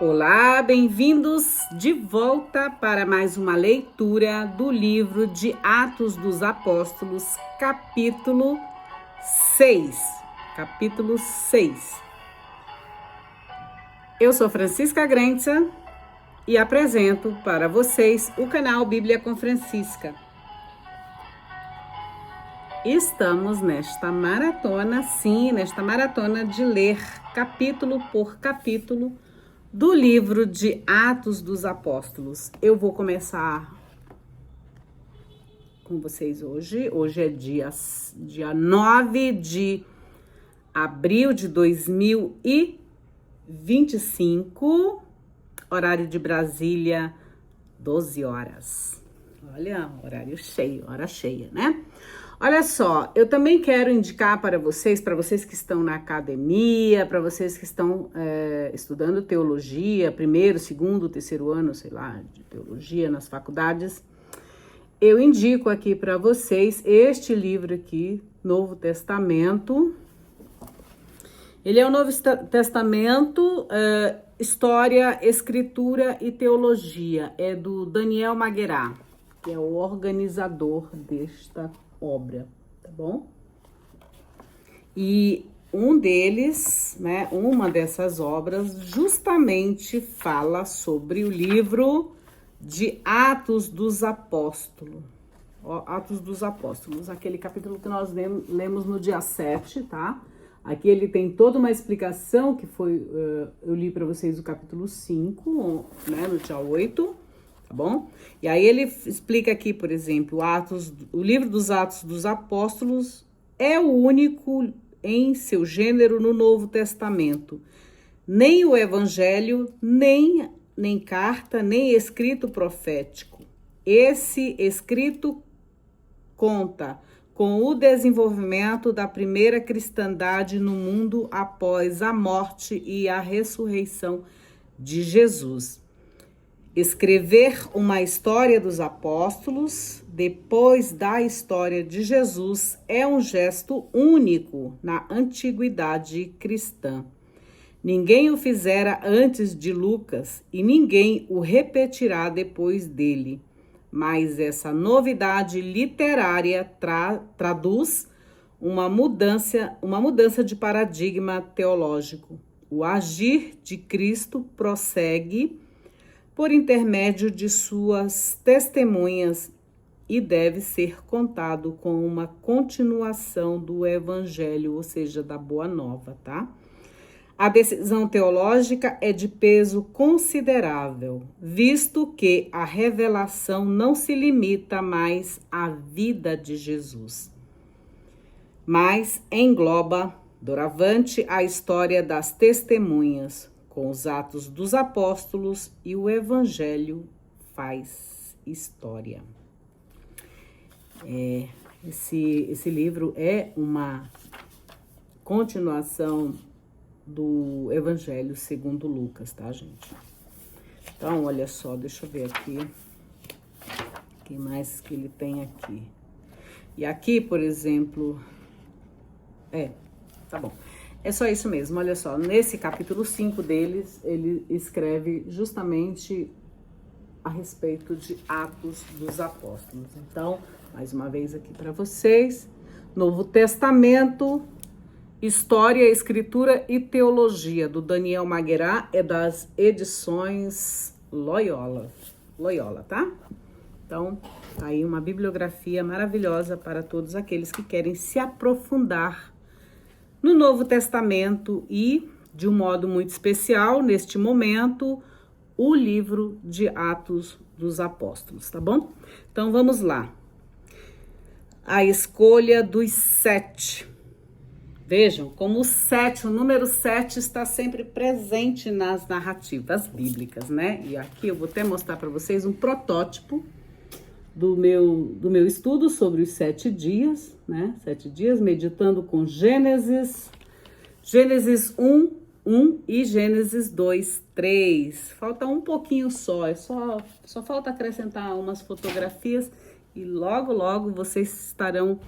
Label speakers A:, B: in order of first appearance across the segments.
A: Olá, bem-vindos de volta para mais uma leitura do livro de Atos dos Apóstolos, capítulo 6. Capítulo 6. Eu sou Francisca Grenza e apresento para vocês o canal Bíblia com Francisca. Estamos nesta maratona, nesta maratona de ler capítulo por capítulo do livro de Atos dos Apóstolos. Eu vou começar com vocês hoje. Hoje é dia 9 de abril de 2025, horário de Brasília, 12 horas. Olha, horário cheio, hora cheia, né? Olha só, eu também quero indicar para vocês que estão na academia, para vocês que estão estudando teologia, primeiro, segundo, terceiro ano, sei lá, de teologia nas faculdades, eu indico aqui para vocês este livro aqui, Novo Testamento. Ele é o Novo Testamento, História, Escritura e Teologia, é do Daniel Maguerá, que é o organizador desta obra, tá bom? E um deles, né, uma dessas obras justamente fala sobre o livro de Atos dos Apóstolos. Atos dos Apóstolos, aquele capítulo que nós lemos no dia 7, tá? Aqui ele tem toda uma explicação que foi, eu li para vocês o capítulo 5, né, no dia 8, tá bom? E aí ele explica aqui, por exemplo, o livro dos Atos dos Apóstolos é o único em seu gênero no Novo Testamento. Nem o Evangelho, nem carta, nem escrito profético. Esse escrito conta com o desenvolvimento da primeira cristandade no mundo após a morte e a ressurreição de Jesus. Escrever uma história dos apóstolos depois da história de Jesus é um gesto único na antiguidade cristã. Ninguém o fizera antes de Lucas e ninguém o repetirá depois dele. Mas essa novidade literária traduz uma mudança de paradigma teológico. O agir de Cristo prossegue por intermédio de suas testemunhas e deve ser contado com uma continuação do Evangelho, ou seja, da Boa Nova, tá? A decisão teológica é de peso considerável, visto que a revelação não se limita mais à vida de Jesus, mas engloba, doravante, a história das testemunhas, com os Atos dos Apóstolos, e o Evangelho faz história. Esse livro é uma continuação do Evangelho segundo Lucas, tá, gente? Então, olha só, deixa eu ver aqui o que mais que ele tem aqui. E aqui, por exemplo, tá bom. É só isso mesmo, olha só, nesse capítulo 5 deles, ele escreve justamente a respeito de Atos dos Apóstolos. Então, mais uma vez aqui para vocês, Novo Testamento, História, Escritura e Teologia, do Daniel Maguerá, é das edições Loyola, tá? Então, tá aí uma bibliografia maravilhosa para todos aqueles que querem se aprofundar no Novo Testamento e, de um modo muito especial, neste momento, o livro de Atos dos Apóstolos, tá bom? Então, vamos lá. A escolha dos 7. Vejam como o número 7 está sempre presente nas narrativas bíblicas, né? E aqui eu vou até mostrar para vocês um protótipo do meu estudo sobre os 7 dias, né? 7 dias, meditando com Gênesis 1 e Gênesis 2, 3. Falta um pouquinho só, só falta acrescentar umas fotografias e logo vocês estarão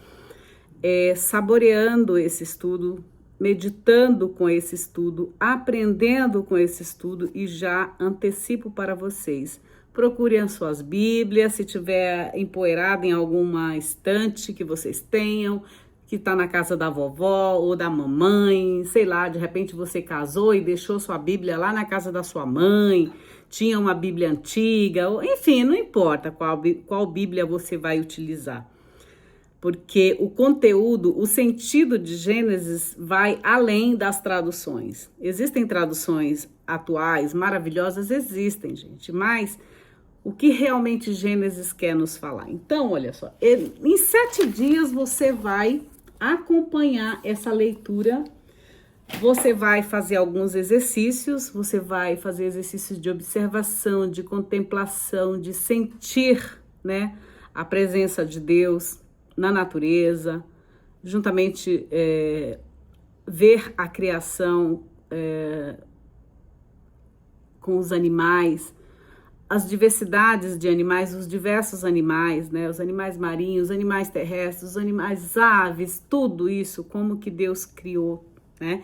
A: saboreando esse estudo meditando com esse estudo, aprendendo com esse estudo e já antecipo para vocês. Procurem as suas Bíblias, se tiver empoeirado em alguma estante que vocês tenham, que está na casa da vovó ou da mamãe, sei lá, de repente você casou e deixou sua Bíblia lá na casa da sua mãe, tinha uma Bíblia antiga, enfim, não importa qual Bíblia você vai utilizar. Porque o conteúdo, o sentido de Gênesis vai além das traduções. Existem traduções atuais, maravilhosas, existem, gente, mas o que realmente Gênesis quer nos falar? Então, olha só, em 7 dias você vai acompanhar essa leitura, você vai fazer alguns exercícios, você vai fazer exercícios de observação, de contemplação, de sentir, né, a presença de Deus na natureza, juntamente ver a criação com os animais, as diversidades de animais, os diversos animais, né? Os animais marinhos, os animais terrestres, os animais aves, tudo isso, como que Deus criou, né?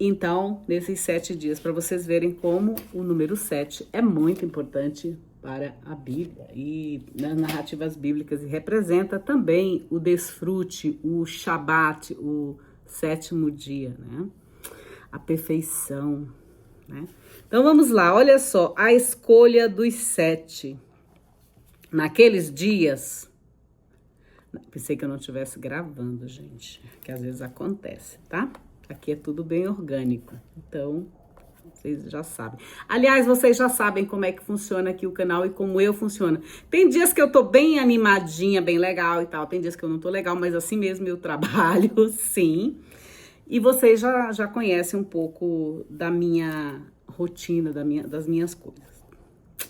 A: Então, nesses 7 dias, para vocês verem como o número 7 é muito importante para a Bíblia e nas narrativas bíblicas, e representa também o desfrute, o Shabat, o 7º dia, né? A perfeição, né? Então vamos lá, olha só, a escolha dos 7. Naqueles dias, pensei que eu não estivesse gravando, gente, que às vezes acontece, tá? Aqui é tudo bem orgânico, então vocês já sabem. Aliás, vocês já sabem como é que funciona aqui o canal e como eu funciono. Tem dias que eu tô bem animadinha, bem legal e tal. Tem dias que eu não tô legal, mas assim mesmo eu trabalho, sim. E vocês já conhecem um pouco da minha rotina, das minhas coisas,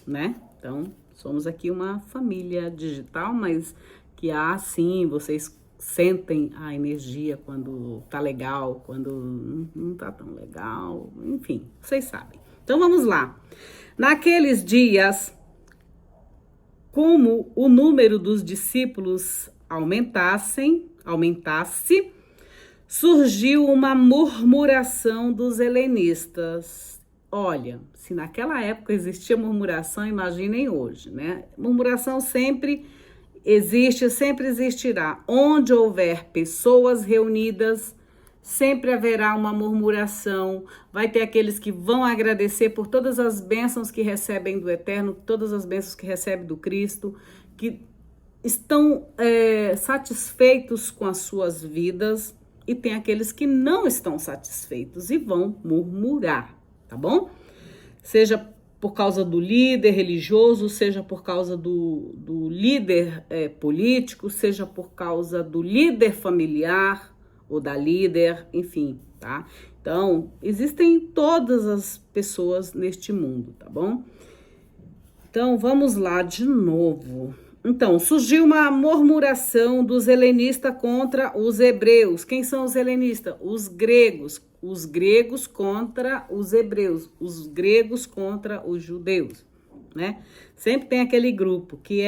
A: né? Então, somos aqui uma família digital, mas que sim, vocês sentem a energia quando tá legal, quando não tá tão legal, enfim, vocês sabem. Então vamos lá. Naqueles dias, como o número dos discípulos aumentasse, surgiu uma murmuração dos helenistas. Olha, se naquela época existia murmuração, imaginem hoje, né? Murmuração sempre existe, sempre existirá. Onde houver pessoas reunidas, sempre haverá uma murmuração. Vai ter aqueles que vão agradecer por todas as bênçãos que recebem do Eterno, todas as bênçãos que recebem do Cristo, que estão satisfeitos com as suas vidas, e tem aqueles que não estão satisfeitos e vão murmurar, tá bom? Seja por causa do líder religioso, seja por causa do líder político, seja por causa do líder familiar ou da líder, enfim, tá? Então, existem todas as pessoas neste mundo, tá bom? Então, vamos lá de novo. Então, surgiu uma murmuração dos helenistas contra os hebreus. Quem são os helenistas? Os gregos. Os gregos contra os hebreus. Os gregos contra os judeus, né? Sempre tem aquele grupo que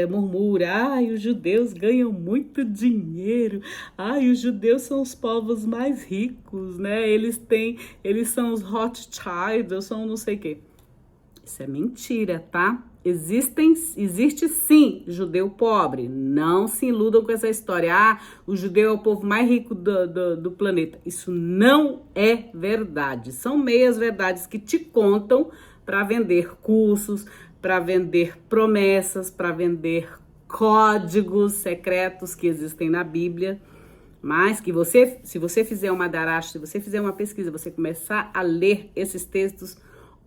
A: murmura, ai, os judeus ganham muito dinheiro, ai, os judeus são os povos mais ricos, né? Eles são os Rothschild, eu sou não sei o quê. Isso é mentira, tá? Existe sim judeu pobre. Não se iludam com essa história. Ah, o judeu é o povo mais rico do planeta. Isso não é verdade. São meias verdades que te contam para vender cursos, para vender promessas, para vender códigos secretos que existem na Bíblia. Mas que se você fizer uma darash, se você fizer uma pesquisa, você começar a ler esses textos,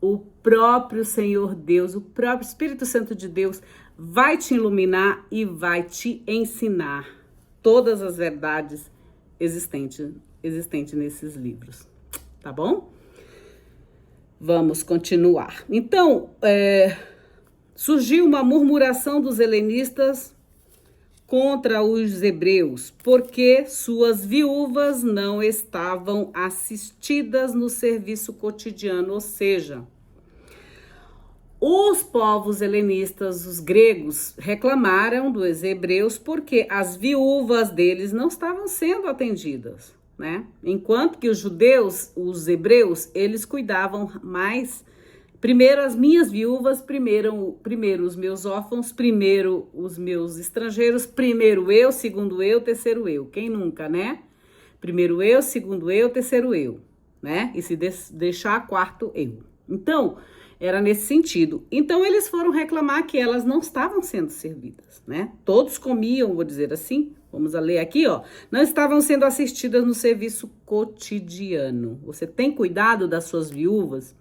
A: o próprio Senhor Deus, o próprio Espírito Santo de Deus vai te iluminar e vai te ensinar todas as verdades existentes nesses livros, tá bom? Vamos continuar. Então, surgiu uma murmuração dos helenistas contra os hebreus, porque suas viúvas não estavam assistidas no serviço cotidiano, ou seja, os povos helenistas, os gregos, reclamaram dos hebreus porque as viúvas deles não estavam sendo atendidas. né? Enquanto que os judeus, os hebreus, eles cuidavam mais, primeiro as minhas viúvas, primeiro os meus órfãos, primeiro os meus estrangeiros, primeiro eu, segundo eu, terceiro eu. Quem nunca, né? Primeiro eu, segundo eu, terceiro eu, né? E se deixar, quarto eu. Então, era nesse sentido. Então, eles foram reclamar que elas não estavam sendo servidas, né? Todos comiam, vou dizer assim, vamos a ler aqui, ó. Não estavam sendo assistidas no serviço cotidiano. Você tem cuidado das suas viúvas,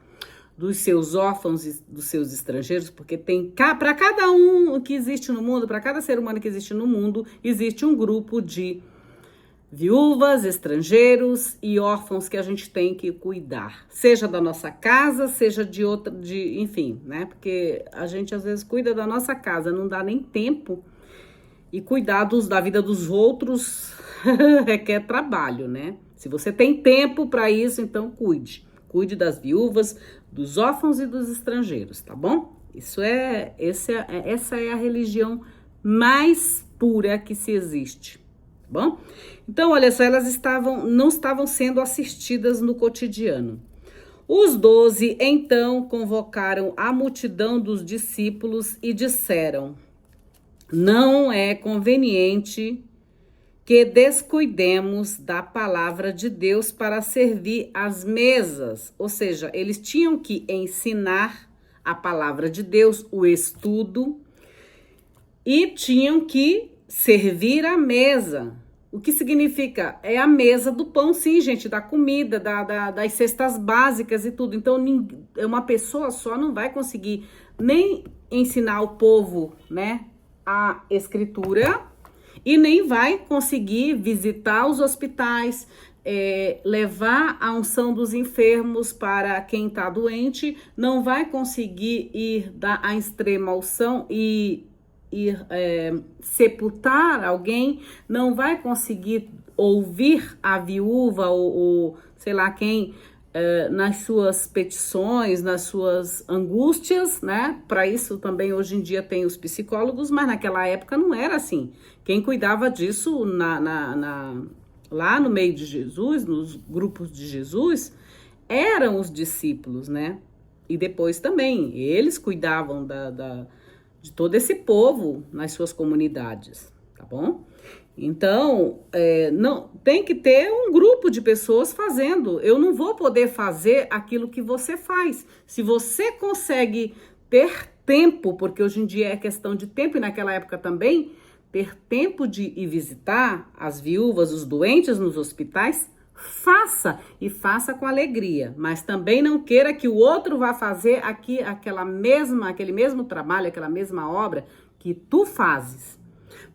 A: dos seus órfãos e dos seus estrangeiros, porque tem para cada um que existe no mundo, para cada ser humano que existe no mundo, existe um grupo de viúvas, estrangeiros e órfãos que a gente tem que cuidar, seja da nossa casa, seja de outra, enfim, né? Porque a gente às vezes cuida da nossa casa, não dá nem tempo, e cuidados da vida dos outros requer trabalho, né? Se você tem tempo para isso, então cuide das viúvas, dos órfãos e dos estrangeiros, tá bom? Essa é a religião mais pura que se existe. Bom, então olha só, elas não estavam sendo assistidas no cotidiano. Os 12 então convocaram a multidão dos discípulos e disseram: não é conveniente que descuidemos da palavra de Deus para servir às mesas. Ou seja, eles tinham que ensinar a palavra de Deus, o estudo, e tinham que servir à mesa. O que significa? É a mesa do pão, sim, gente, da comida, das cestas básicas e tudo. Então, uma pessoa só não vai conseguir nem ensinar o povo, né, a escritura, e nem vai conseguir visitar os hospitais, levar a unção dos enfermos para quem está doente, não vai conseguir ir dar a extrema unção e sepultar alguém, não vai conseguir ouvir a viúva ou sei lá quem nas suas petições, nas suas angústias, né? Para isso também hoje em dia tem os psicólogos, mas naquela época não era assim. Quem cuidava disso lá no meio de Jesus, nos grupos de Jesus, eram os discípulos, né? E depois também, eles cuidavam de todo esse povo nas suas comunidades, tá bom? Então, não tem que ter um grupo de pessoas fazendo. Eu não vou poder fazer aquilo que você faz. Se você consegue ter tempo, porque hoje em dia é questão de tempo e naquela época também, ter tempo de ir visitar as viúvas, os doentes nos hospitais, faça e faça com alegria, mas também não queira que o outro vá fazer aquele mesmo trabalho, aquela mesma obra que tu fazes,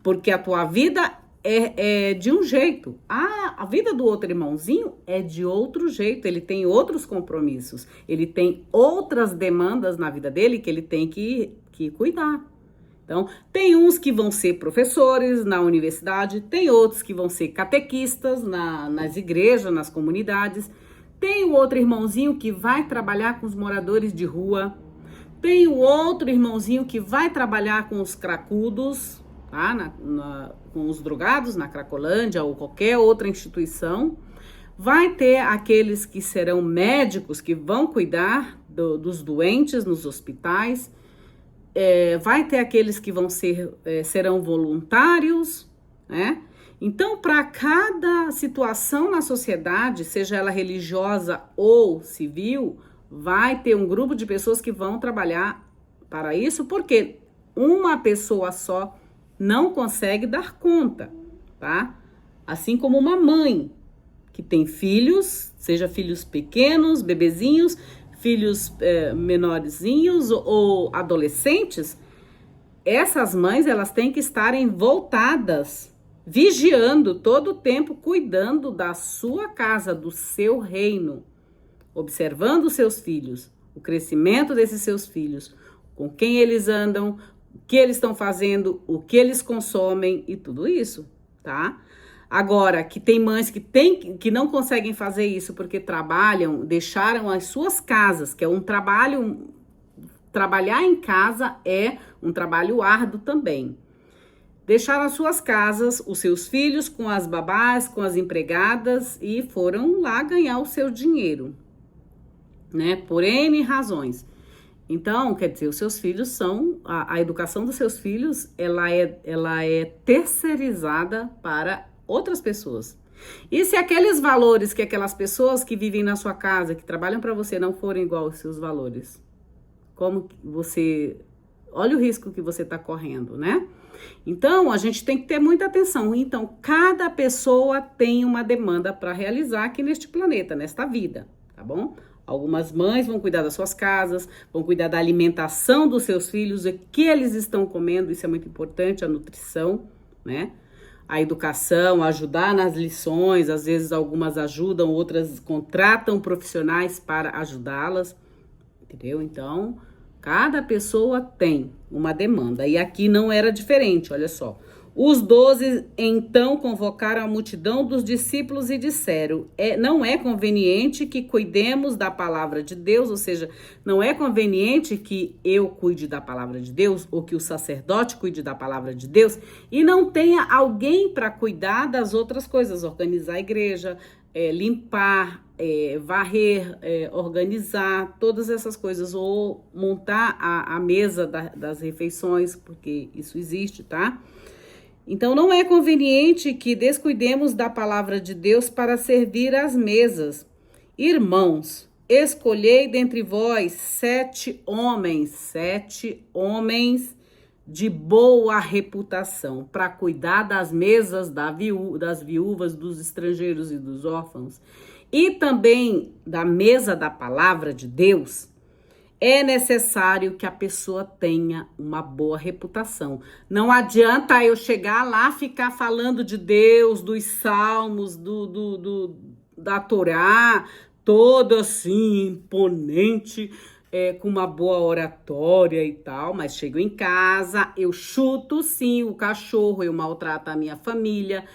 A: porque a tua vida é de um jeito, a vida do outro irmãozinho é de outro jeito, ele tem outros compromissos, ele tem outras demandas na vida dele que ele tem que cuidar. Então, tem uns que vão ser professores na universidade, tem outros que vão ser catequistas nas igrejas, nas comunidades, tem o outro irmãozinho que vai trabalhar com os moradores de rua, tem o outro irmãozinho que vai trabalhar com os cracudos, tá? Com os drogados na Cracolândia ou qualquer outra instituição, vai ter aqueles que serão médicos que vão cuidar dos doentes nos hospitais, vai ter aqueles que serão voluntários, né? Então, para cada situação na sociedade, seja ela religiosa ou civil, vai ter um grupo de pessoas que vão trabalhar para isso, porque uma pessoa só não consegue dar conta, tá? Assim como uma mãe que tem filhos, seja filhos pequenos, bebezinhos, filhos menorzinhos ou adolescentes, essas mães elas têm que estarem voltadas, vigiando todo o tempo, cuidando da sua casa, do seu reino, observando os seus filhos, o crescimento desses seus filhos, com quem eles andam, o que eles estão fazendo, o que eles consomem e tudo isso, tá? Agora, que tem mães que não conseguem fazer isso porque deixaram as suas casas, que é um trabalhar em casa é um trabalho árduo também. deixaram as suas casas, os seus filhos com as babás, com as empregadas e foram lá ganhar o seu dinheiro, né? Por N razões. Então, quer dizer, os seus filhos são, a educação dos seus filhos, ela é terceirizada para outras pessoas. E se aqueles valores que aquelas pessoas que vivem na sua casa, que trabalham para você, não forem igual aos seus valores? Como você... Olha o risco que você está correndo, né? Então, a gente tem que ter muita atenção. Então, cada pessoa tem uma demanda para realizar aqui neste planeta, nesta vida, tá bom? Algumas mães vão cuidar das suas casas, vão cuidar da alimentação dos seus filhos, o que eles estão comendo, isso é muito importante, a nutrição, né? A educação, ajudar nas lições, às vezes algumas ajudam, outras contratam profissionais para ajudá-las, entendeu? Então, cada pessoa tem uma demanda e aqui não era diferente, olha só. Os 12 então convocaram a multidão dos discípulos e disseram, não é conveniente que cuidemos da palavra de Deus, ou seja, não é conveniente que eu cuide da palavra de Deus, ou que o sacerdote cuide da palavra de Deus, e não tenha alguém para cuidar das outras coisas, organizar a igreja, limpar, varrer, organizar, todas essas coisas, ou montar a mesa das refeições, porque isso existe, tá? Então, não é conveniente que descuidemos da palavra de Deus para servir às mesas. Irmãos, escolhei dentre vós 7 homens de boa reputação, para cuidar das mesas das viúvas, dos estrangeiros e dos órfãos, e também da mesa da palavra de Deus. É necessário que a pessoa tenha uma boa reputação. Não adianta eu chegar lá, ficar falando de Deus, dos salmos, da Torá, todo assim, imponente, com uma boa oratória e tal, mas chego em casa, eu chuto sim o cachorro, eu maltrato a minha família,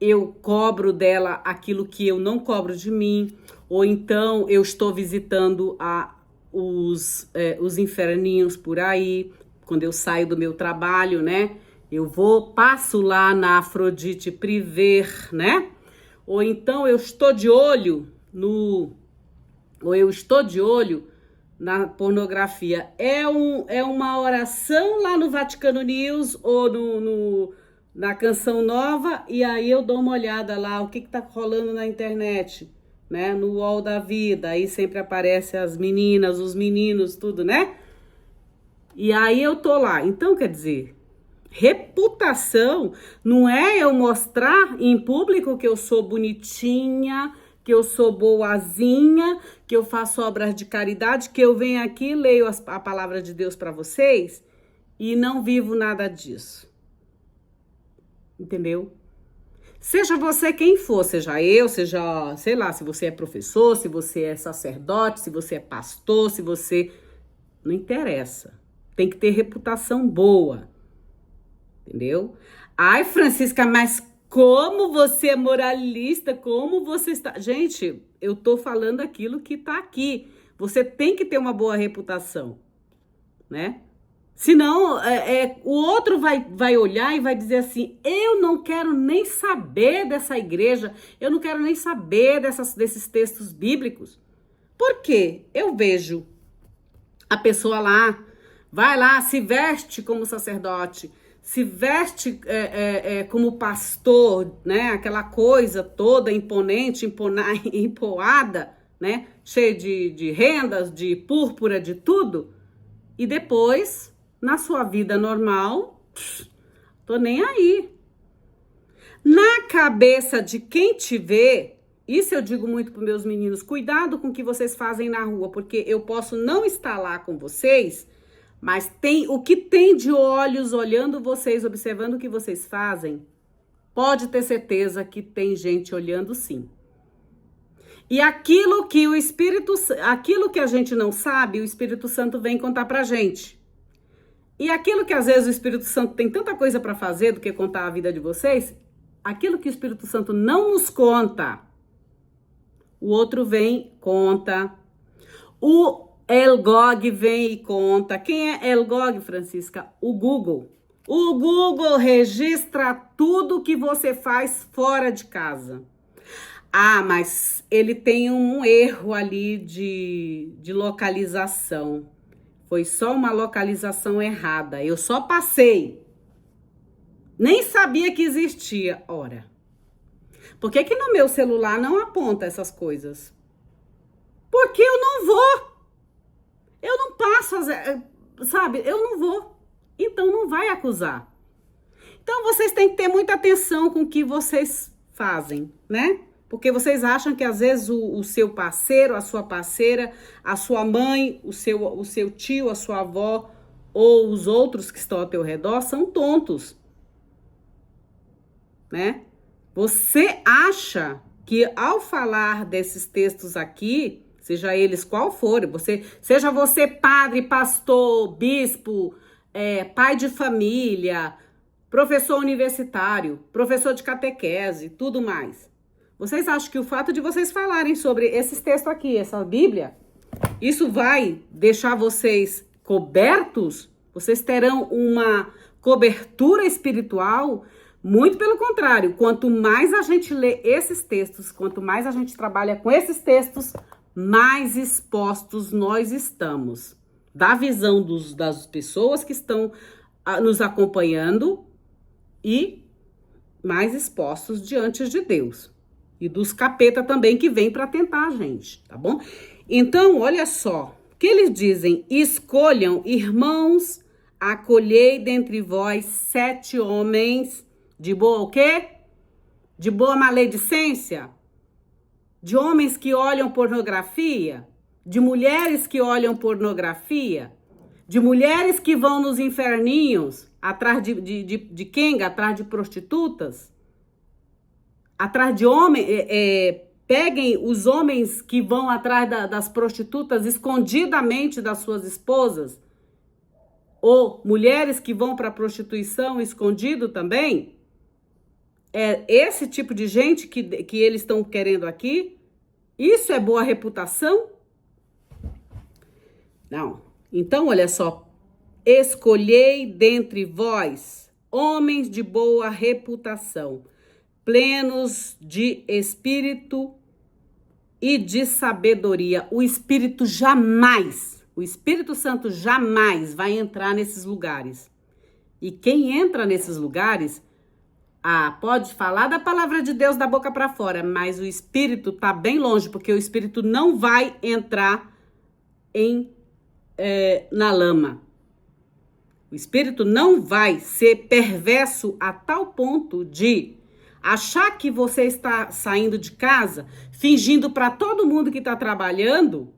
A: eu cobro dela aquilo que eu não cobro de mim, ou então eu estou visitando os inferninhos por aí, quando eu saio do meu trabalho, né? Eu passo lá na Afrodite Privé, né? Ou então eu estou de olho na pornografia. É uma oração lá no Vaticano News ou na Canção Nova, e aí eu dou uma olhada lá, o que tá rolando na internet, né? No UOL da vida, aí sempre aparece as meninas, os meninos, tudo, né? E aí eu tô lá. Então, quer dizer, reputação não é eu mostrar em público que eu sou bonitinha, que eu sou boazinha, que eu faço obras de caridade, que eu venho aqui, leio a palavra de Deus para vocês e não vivo nada disso. Entendeu? Seja você quem for, seja eu, seja, sei lá, se você é professor, se você é sacerdote, se você é pastor, se você... Não interessa. Tem que ter reputação boa. Entendeu? Ai, Francisca, mas como você é moralista, como você está... Gente, eu tô falando aquilo que tá aqui. Você tem que ter uma boa reputação, né? Senão, o outro vai olhar e vai dizer assim, eu não quero nem saber dessa igreja, eu não quero nem saber desses textos bíblicos. Por quê? Eu vejo a pessoa lá, vai lá, se veste como sacerdote, se veste como pastor, né? Aquela coisa toda imponente, empoada, né? Cheia de rendas, de púrpura, de tudo. E depois... Na sua vida normal, tô nem aí. Na cabeça de quem te vê, isso eu digo muito para meus meninos, cuidado com o que vocês fazem na rua, porque eu posso não estar lá com vocês, mas o que tem de olhos olhando vocês, observando o que vocês fazem, pode ter certeza que tem gente olhando sim. E aquilo que aquilo que a gente não sabe, o Espírito Santo vem contar pra gente. E aquilo que às vezes o Espírito Santo tem tanta coisa para fazer do que contar a vida de vocês, aquilo que o Espírito Santo não nos conta, o outro vem, conta. O El Gog vem e conta. Quem é El Gog, Francisca? O Google. O Google registra tudo que você faz fora de casa. Ah, mas ele tem um erro ali de localização. Foi só uma localização errada. Eu só passei. Nem sabia que existia. Ora, por que que no meu celular não aponta essas coisas? Porque eu não vou. Eu não passo, sabe? Eu não vou. Então não vai acusar. Então vocês têm que ter muita atenção com o que vocês fazem, né? Porque vocês acham que às vezes o seu parceiro, a sua parceira, a sua mãe, o seu tio, a sua avó ou os outros que estão ao teu redor são tontos, né? Você acha que ao falar desses textos aqui, seja eles qual forem, seja você padre, pastor, bispo, pai de família, professor universitário, professor de catequese, tudo mais. Vocês acham que o fato de vocês falarem sobre esses textos aqui, essa Bíblia, isso vai deixar vocês cobertos? Vocês terão uma cobertura espiritual? Muito pelo contrário, quanto mais a gente lê esses textos, quanto mais a gente trabalha com esses textos, mais expostos nós estamos da visão das pessoas que estão nos acompanhando e mais expostos diante de Deus. E dos capeta também que vem para tentar a gente, tá bom? Então, olha só, o que eles dizem? Escolham, irmãos, acolhei dentre vós 7 homens de boa o quê? De boa maledicência? De homens que olham pornografia? De mulheres que olham pornografia? De mulheres que vão nos inferninhos atrás de quenga, atrás de prostitutas? Atrás de homens, peguem os homens que vão atrás das prostitutas escondidamente das suas esposas, ou mulheres que vão para a prostituição escondido também. É esse tipo de gente que eles estão querendo aqui? Isso é boa reputação? Não. Então, olha só. Escolhei dentre vós homens de boa reputação, plenos de espírito e de sabedoria. O Espírito Santo jamais vai entrar nesses lugares. E quem entra nesses lugares, pode falar da palavra de Deus da boca para fora, mas o Espírito tá bem longe, porque o Espírito não vai entrar na lama. O Espírito não vai ser perverso a tal ponto de achar que você está saindo de casa, fingindo para todo mundo que está trabalhando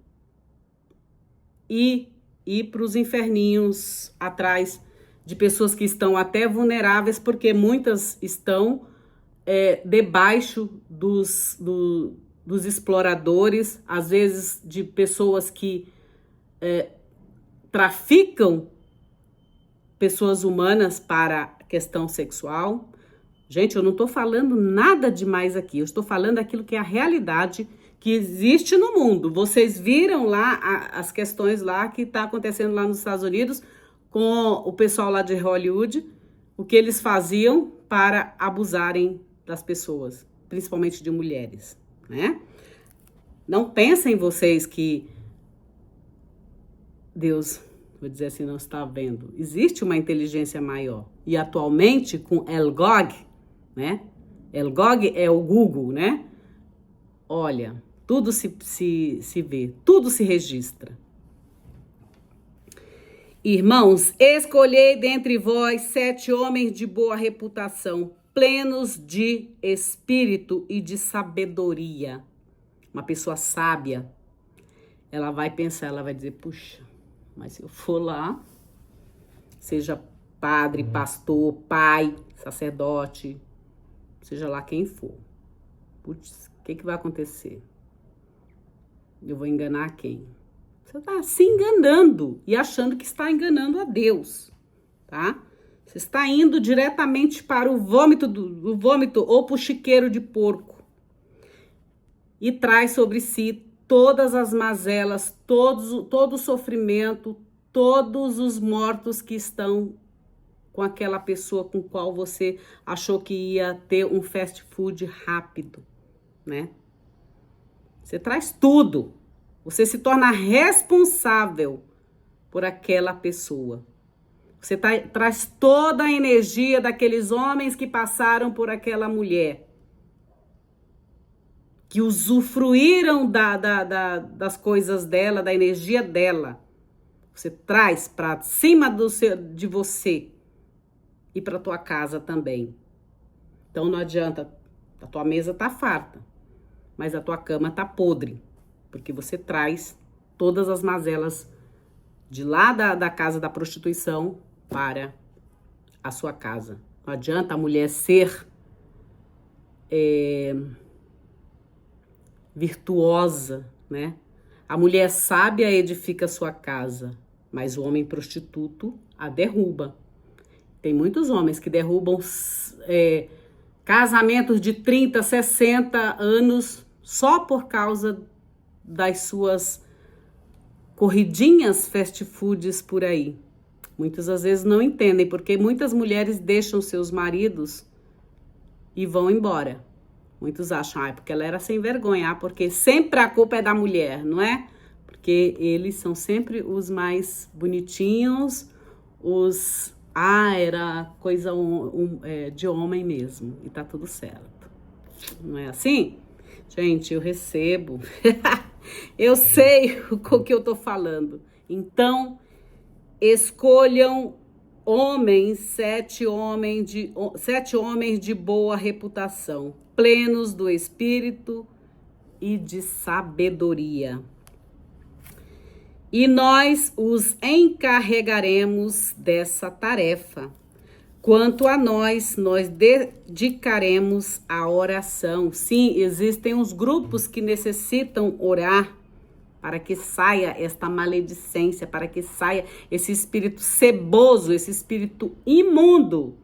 A: e ir para os inferninhos atrás de pessoas que estão até vulneráveis, porque muitas estão debaixo dos exploradores, às vezes de pessoas que traficam pessoas humanas para questão sexual. Gente, eu não estou falando nada demais aqui, eu estou falando aquilo que é a realidade que existe no mundo. Vocês viram lá as questões lá que está acontecendo lá nos Estados Unidos com o pessoal lá de Hollywood, o que eles faziam para abusarem das pessoas, principalmente de mulheres, né? Não pensem vocês que Deus, vou dizer assim, não está vendo. Existe uma inteligência maior. E atualmente com El Gog, né? El Gog é o Google, né? Olha, tudo se vê, tudo se registra. Irmãos, escolhei dentre vós 7 homens de boa reputação, plenos de espírito e de sabedoria. Uma pessoa sábia, ela vai pensar, ela vai dizer, puxa, mas se eu for lá, seja padre, pastor, pai, sacerdote, seja lá quem for, putz, o que vai acontecer? Eu vou enganar quem? Você está se enganando e achando que está enganando a Deus, tá? Você está indo diretamente para o vômito ou para o chiqueiro de porco e traz sobre si todas as mazelas, todo o sofrimento, todos os mortos que estão com aquela pessoa com qual você achou que ia ter um fast food rápido, né? Você traz tudo. Você se torna responsável por aquela pessoa. Você traz toda a energia daqueles homens que passaram por aquela mulher, que usufruíram das coisas dela, da energia dela. Você traz para cima de você e para tua casa também. Então não adianta, a tua mesa tá farta, mas a tua cama tá podre, porque você traz todas as mazelas de lá da casa da prostituição para a sua casa. Não adianta a mulher ser virtuosa, né? A mulher sábia edifica a sua casa, mas o homem prostituto a derruba. Tem muitos homens que derrubam casamentos de 30, 60 anos só por causa das suas corridinhas fast foods por aí. Muitas às vezes não entendem, porque muitas mulheres deixam seus maridos e vão embora. Muitos acham, porque ela era sem vergonha, porque sempre a culpa é da mulher, não é? Porque eles são sempre os mais bonitinhos, era coisa de homem mesmo, e tá tudo certo. Não é assim? Gente, eu recebo, eu sei o que eu tô falando. Então, escolham homens, 7 homens de boa reputação, plenos do espírito e de sabedoria. E nós os encarregaremos dessa tarefa. Quanto a nós dedicaremos à oração. Sim, existem uns grupos que necessitam orar para que saia esta maledicência, para que saia esse espírito ceboso, esse espírito imundo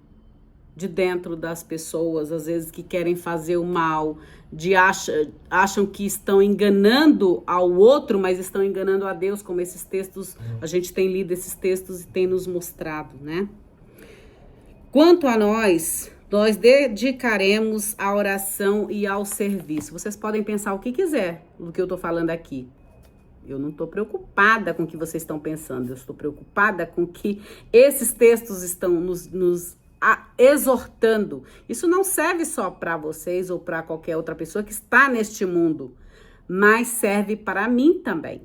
A: de dentro das pessoas, às vezes que querem fazer o mal, acham que estão enganando ao outro, mas estão enganando a Deus, como esses textos, a gente tem lido esses textos e tem nos mostrado, né? Quanto a nós dedicaremos à oração e ao serviço. Vocês podem pensar o que quiser do que eu tô falando aqui. Eu não estou preocupada com o que vocês estão pensando, eu estou preocupada com que esses textos estão nos exortando. Isso não serve só para vocês ou para qualquer outra pessoa que está neste mundo, mas serve para mim também,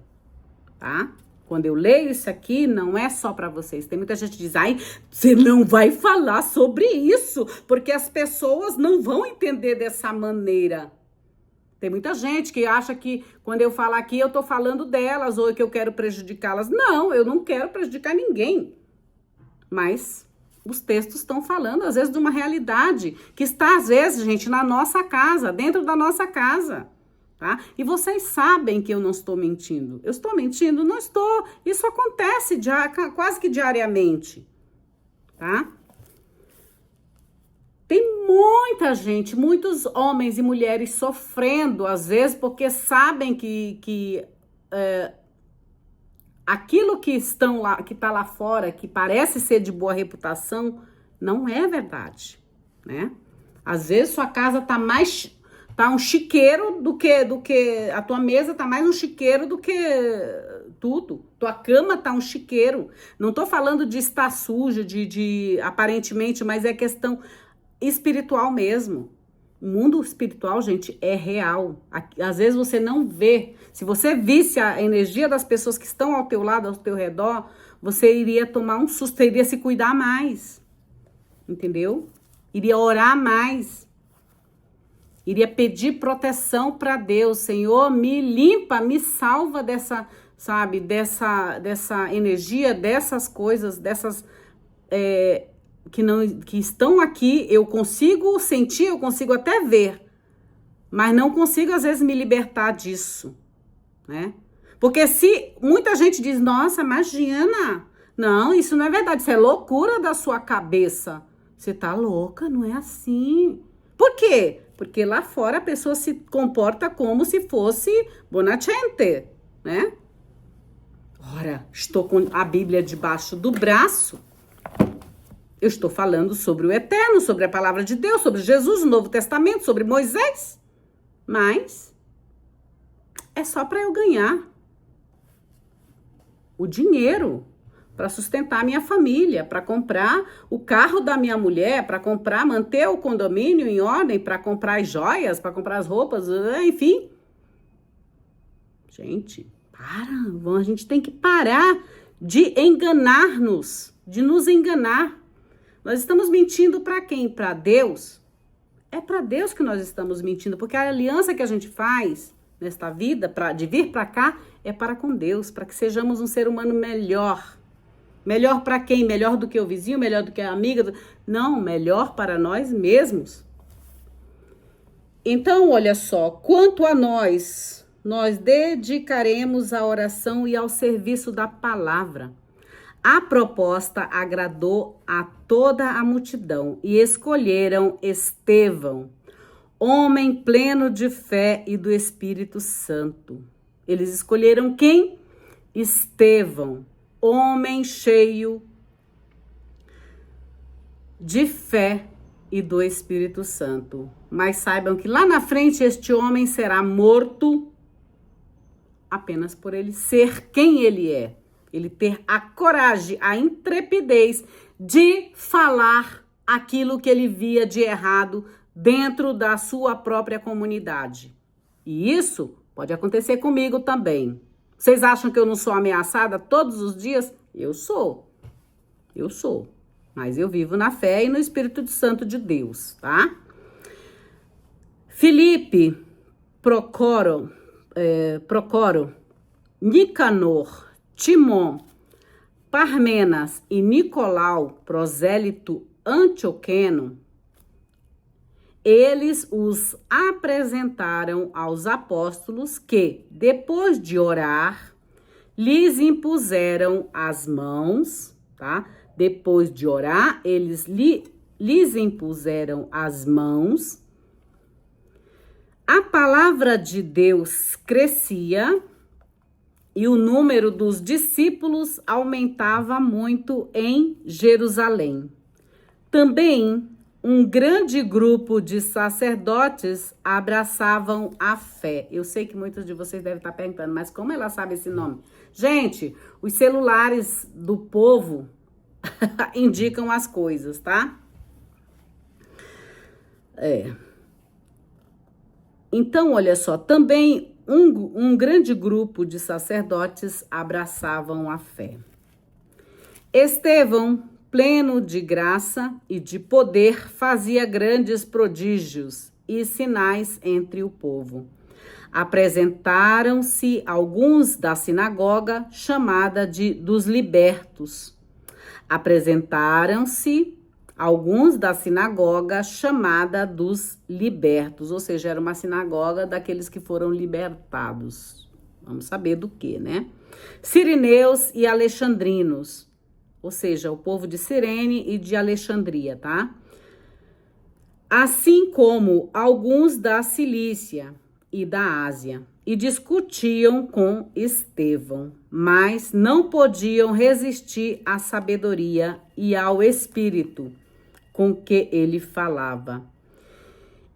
A: tá? Quando eu leio isso aqui, não é só para vocês. Tem muita gente que diz, você não vai falar sobre isso, porque as pessoas não vão entender dessa maneira. Tem muita gente que acha que quando eu falar aqui, eu tô falando delas ou que eu quero prejudicá-las. Não, eu não quero prejudicar ninguém. Mas os textos estão falando, às vezes, de uma realidade que está, às vezes, gente, na nossa casa, dentro da nossa casa, tá? E vocês sabem que eu não estou mentindo. Eu estou mentindo? Não estou. Isso acontece quase que diariamente, tá? Tem muita gente, muitos homens e mulheres sofrendo, às vezes, porque sabem que aquilo que está lá fora, que parece ser de boa reputação, não é verdade, né? Às vezes sua casa tá um chiqueiro do que a tua mesa tá mais um chiqueiro do que tudo. Tua cama tá um chiqueiro. Não tô falando de estar suja, de aparentemente, mas é questão espiritual mesmo. O mundo espiritual, gente, é real. Às vezes você não vê. Se você visse a energia das pessoas que estão ao teu lado, ao teu redor, você iria tomar um susto, iria se cuidar mais. Entendeu? Iria orar mais. Iria pedir proteção para Deus. Senhor, me limpa, me salva dessa energia, dessas coisas, dessas que estão aqui. Eu consigo sentir, eu consigo até ver, mas não consigo às vezes me libertar disso, né? Porque se muita gente diz, nossa, imagina, não, isso não é verdade, isso é loucura da sua cabeça. Você tá louca, não é assim. Por quê? Porque lá fora a pessoa se comporta como se fosse buona gente, né? Ora, estou com a Bíblia debaixo do braço. Eu estou falando sobre o eterno, sobre a palavra de Deus, sobre Jesus, o Novo Testamento, sobre Moisés. Mas é só para eu ganhar o dinheiro para sustentar a minha família, para comprar o carro da minha mulher, para comprar, manter o condomínio em ordem, para comprar as joias, para comprar as roupas, enfim. Gente, a gente tem que parar de enganar-nos, de nos enganar. Nós estamos mentindo para quem? Para Deus? É para Deus que nós estamos mentindo, porque a aliança que a gente faz nesta vida, de vir para cá, é para com Deus, para que sejamos um ser humano melhor. Melhor para quem? Melhor do que o vizinho, melhor do que a amiga? Não, melhor para nós mesmos. Então, olha só, quanto a nós dedicaremos à oração e ao serviço da palavra. A proposta agradou a toda a multidão e escolheram Estevão, homem pleno de fé e do Espírito Santo. Eles escolheram quem? Estevão, homem cheio de fé e do Espírito Santo. Mas saibam que lá na frente este homem será morto apenas por ele ser quem ele é. Ele ter a coragem, a intrepidez de falar aquilo que ele via de errado dentro da sua própria comunidade. E isso pode acontecer comigo também. Vocês acham que eu não sou ameaçada todos os dias? Eu sou. Mas eu vivo na fé e no Espírito Santo de Deus, tá? Filipe, Procoro, Nicanor, Timon, Parmenas e Nicolau, prosélito antioqueno, eles os apresentaram aos apóstolos que, depois de orar, lhes impuseram as mãos, tá? Depois de orar, eles lhes impuseram as mãos. A palavra de Deus crescia e o número dos discípulos aumentava muito em Jerusalém. Também um grande grupo de sacerdotes abraçavam a fé. Eu sei que muitos de vocês devem estar perguntando, mas como ela sabe esse nome? Gente, os celulares do povo indicam as coisas, tá? Então, olha só, também um grande grupo de sacerdotes abraçavam a fé. Estevão, pleno de graça e de poder, fazia grandes prodígios e sinais entre o povo. Apresentaram-se alguns da sinagoga chamada dos libertos. Ou seja, era uma sinagoga daqueles que foram libertados. Vamos saber do que, né? Sirineus e alexandrinos, ou seja, o povo de Cirene e de Alexandria, tá? Assim como alguns da Cilícia e da Ásia, e discutiam com Estevão, mas não podiam resistir à sabedoria e ao espírito com que ele falava.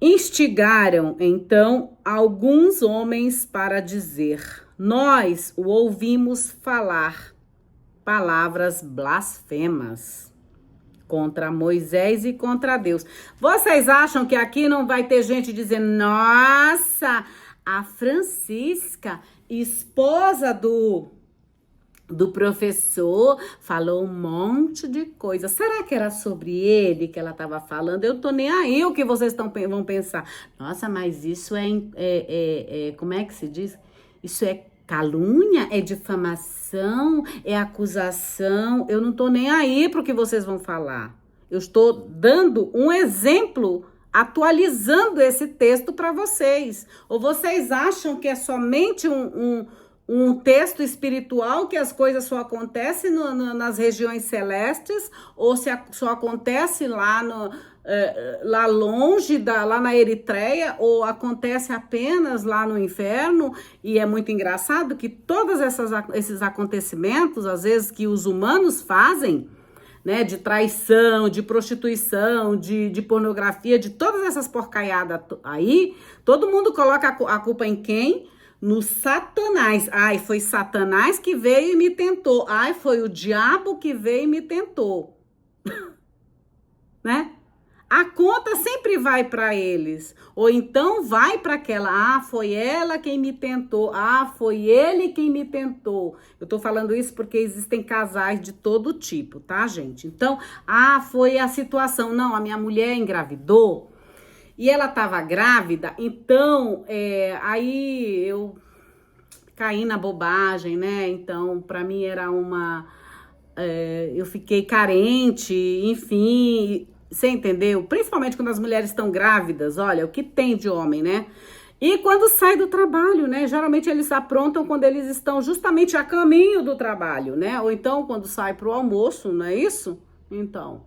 A: Instigaram, então, alguns homens para dizer: nós o ouvimos falar palavras blasfemas contra Moisés e contra Deus. Vocês acham que aqui não vai ter gente dizendo: nossa, a Francisca, esposa do professor, falou um monte de coisa. Será que era sobre ele que ela estava falando? Eu tô nem aí o que vocês vão pensar. Nossa, mas isso como é que se diz? Isso é calúnia? É difamação? É acusação? Eu não tô nem aí pro que vocês vão falar. Eu estou dando um exemplo, atualizando esse texto para vocês. Ou vocês acham que é somente um texto espiritual, que as coisas só acontecem nas regiões celestes, ou se só acontece lá longe, lá na Eritreia, ou acontece apenas lá no inferno? E é muito engraçado que todos esses acontecimentos, às vezes, que os humanos fazem, né, de traição, de prostituição, de pornografia, de todas essas porcaiadas aí, todo mundo coloca a culpa em quem? No Satanás. Ai, foi Satanás que veio e me tentou. Ai, foi o diabo que veio e me tentou. Né? A conta sempre vai para eles. Ou então vai para aquela, ah, foi ela quem me tentou. Ah, foi ele quem me tentou. Eu tô falando isso porque existem casais de todo tipo, tá, gente? Então, ah, foi a situação. Não, a minha mulher engravidou e ela tava grávida, então, aí eu caí na bobagem, né? Então, para mim era eu fiquei carente, enfim, você entendeu? Principalmente quando as mulheres estão grávidas, olha, o que tem de homem, né? E quando sai do trabalho, né? Geralmente eles aprontam quando eles estão justamente a caminho do trabalho, né? Ou então quando sai pro almoço, não é isso? Então,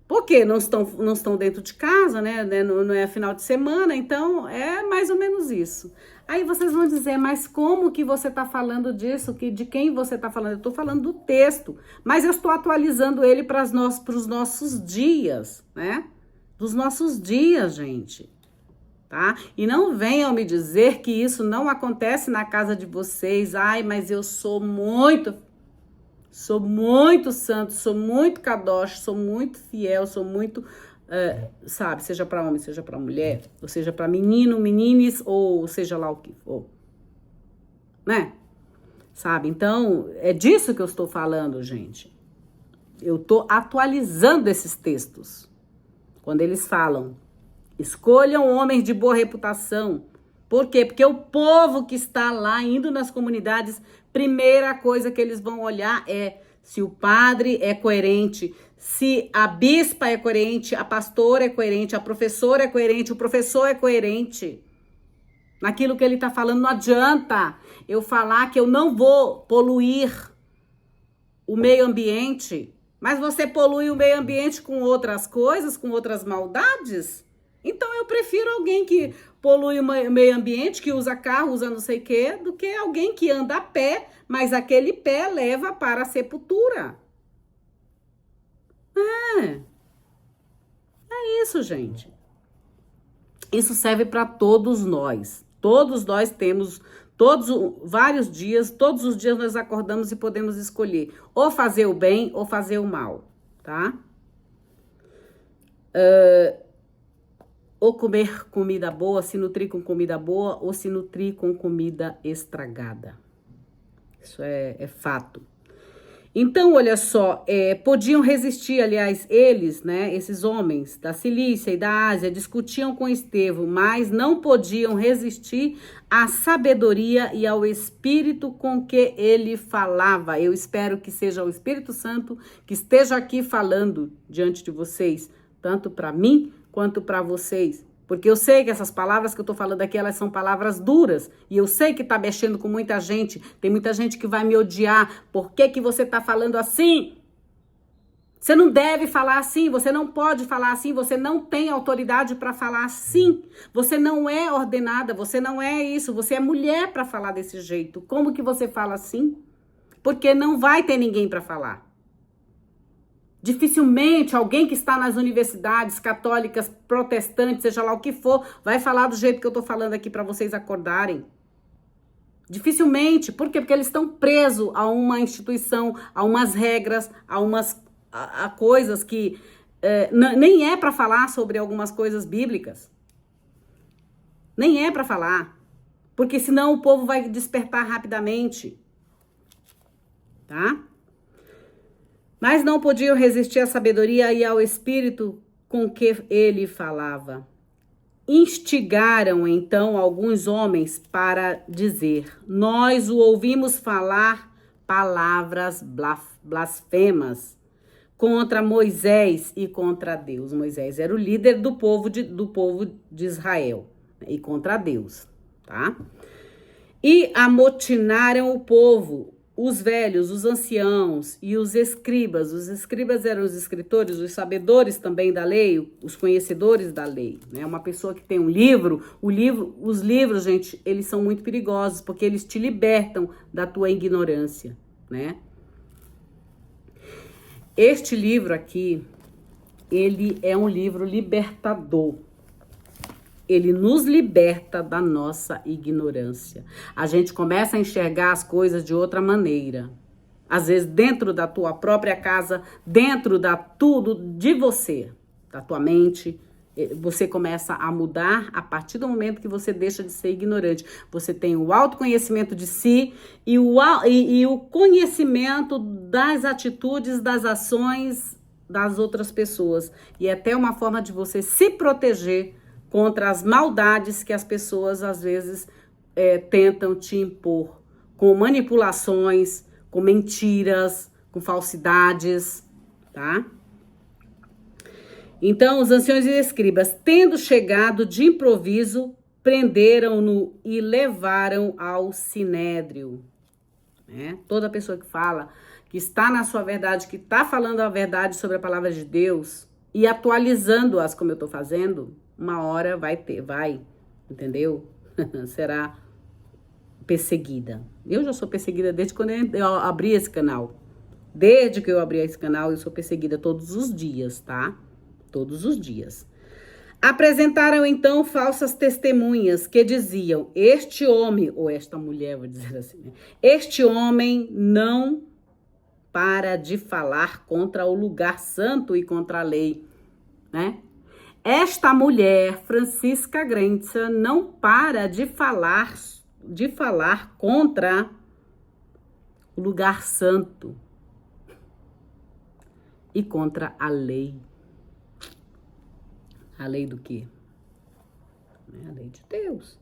A: porque não estão dentro de casa, né? Não é final de semana, então é mais ou menos isso. Aí vocês vão dizer, mas como que você está falando disso? De quem você está falando? Eu estou falando do texto, mas eu estou atualizando ele para os nossos dias, né? Dos nossos dias, gente, tá? E não venham me dizer que isso não acontece na casa de vocês. Ai, mas eu sou muito santo, sou muito kadosh, sou muito fiel, sou muito... sabe, seja para homem, seja para mulher, ou seja para menino, menines, ou seja lá o que for, né? Sabe, então, é disso que eu estou falando, gente. Eu estou atualizando esses textos. Quando eles falam, escolham homens de boa reputação. Por quê? Porque o povo que está lá, indo nas comunidades, primeira coisa que eles vão olhar é se o padre é coerente, se a bispa é coerente, a pastora é coerente, a professora é coerente, o professor é coerente. Naquilo que ele está falando, não adianta eu falar que eu não vou poluir o meio ambiente, mas você polui o meio ambiente com outras coisas, com outras maldades? Então eu prefiro alguém que polui o meio ambiente, que usa carro, usa não sei o quê, do que alguém que anda a pé, mas aquele pé leva para a sepultura. É isso, gente. Isso serve para todos nós. Todos nós temos vários dias, todos os dias nós acordamos e podemos escolher ou fazer o bem ou fazer o mal, tá? Ou comer comida boa, se nutrir com comida boa ou se nutrir com comida estragada. Isso é fato. Então, olha só, podiam resistir, aliás, eles, né, esses homens da Cilícia e da Ásia, discutiam com Estevão, mas não podiam resistir à sabedoria e ao espírito com que ele falava. Eu espero que seja o Espírito Santo que esteja aqui falando diante de vocês, tanto para mim quanto para vocês. Porque eu sei que essas palavras que eu tô falando aqui, elas são palavras duras. E eu sei que tá mexendo com muita gente. Tem muita gente que vai me odiar. Por que que você tá falando assim? Você não deve falar assim. Você não pode falar assim. Você não tem autoridade para falar assim. Você não é ordenada. Você não é isso. Você é mulher para falar desse jeito. Como que você fala assim? Porque não vai ter ninguém para falar. Dificilmente alguém que está nas universidades católicas, protestantes, seja lá o que for, vai falar do jeito que eu estou falando aqui para vocês acordarem. Dificilmente. Por quê? Porque eles estão presos a uma instituição, a umas regras, a coisas que nem é para falar sobre algumas coisas bíblicas. Nem é para falar. Porque senão o povo vai despertar rapidamente. Tá? Mas não podiam resistir à sabedoria e ao espírito com que ele falava. Instigaram, então, alguns homens para dizer, nós o ouvimos falar palavras blasfemas contra Moisés e contra Deus. Moisés era o líder do povo de Israel, e contra Deus, tá? E amotinaram o povo, os velhos, os anciãos e os escribas. Os escribas eram os escritores, os sabedores também da lei, os conhecedores da lei, né? Uma pessoa que tem um livro, os livros, gente, eles são muito perigosos, porque eles te libertam da tua ignorância, né? Este livro aqui, ele é um livro libertador. Ele nos liberta da nossa ignorância. A gente começa a enxergar as coisas de outra maneira. Às vezes dentro da tua própria casa, dentro da tudo de você, da tua mente, você começa a mudar a partir do momento que você deixa de ser ignorante. Você tem o autoconhecimento de si e o conhecimento das atitudes, das ações das outras pessoas. E é até uma forma de você se proteger contra as maldades que as pessoas, às vezes, tentam te impor. Com manipulações, com mentiras, com falsidades, tá? Então, os anciões e escribas, tendo chegado de improviso, prenderam-no e levaram ao sinédrio. Né? Toda pessoa que fala, que está na sua verdade, que está falando a verdade sobre a palavra de Deus e atualizando-as como eu estou fazendo, uma hora vai, entendeu? Será perseguida. Eu já sou perseguida desde quando eu abri esse canal. Desde que eu abri esse canal, eu sou perseguida todos os dias, tá? Todos os dias. Apresentaram então falsas testemunhas que diziam: este homem, ou esta mulher, vou dizer assim, né? Este homem não para de falar contra o lugar santo e contra a lei, né? Esta mulher, Francisca Grenza, não para de falar contra o lugar santo e contra a lei. A lei do quê? A lei de Deus.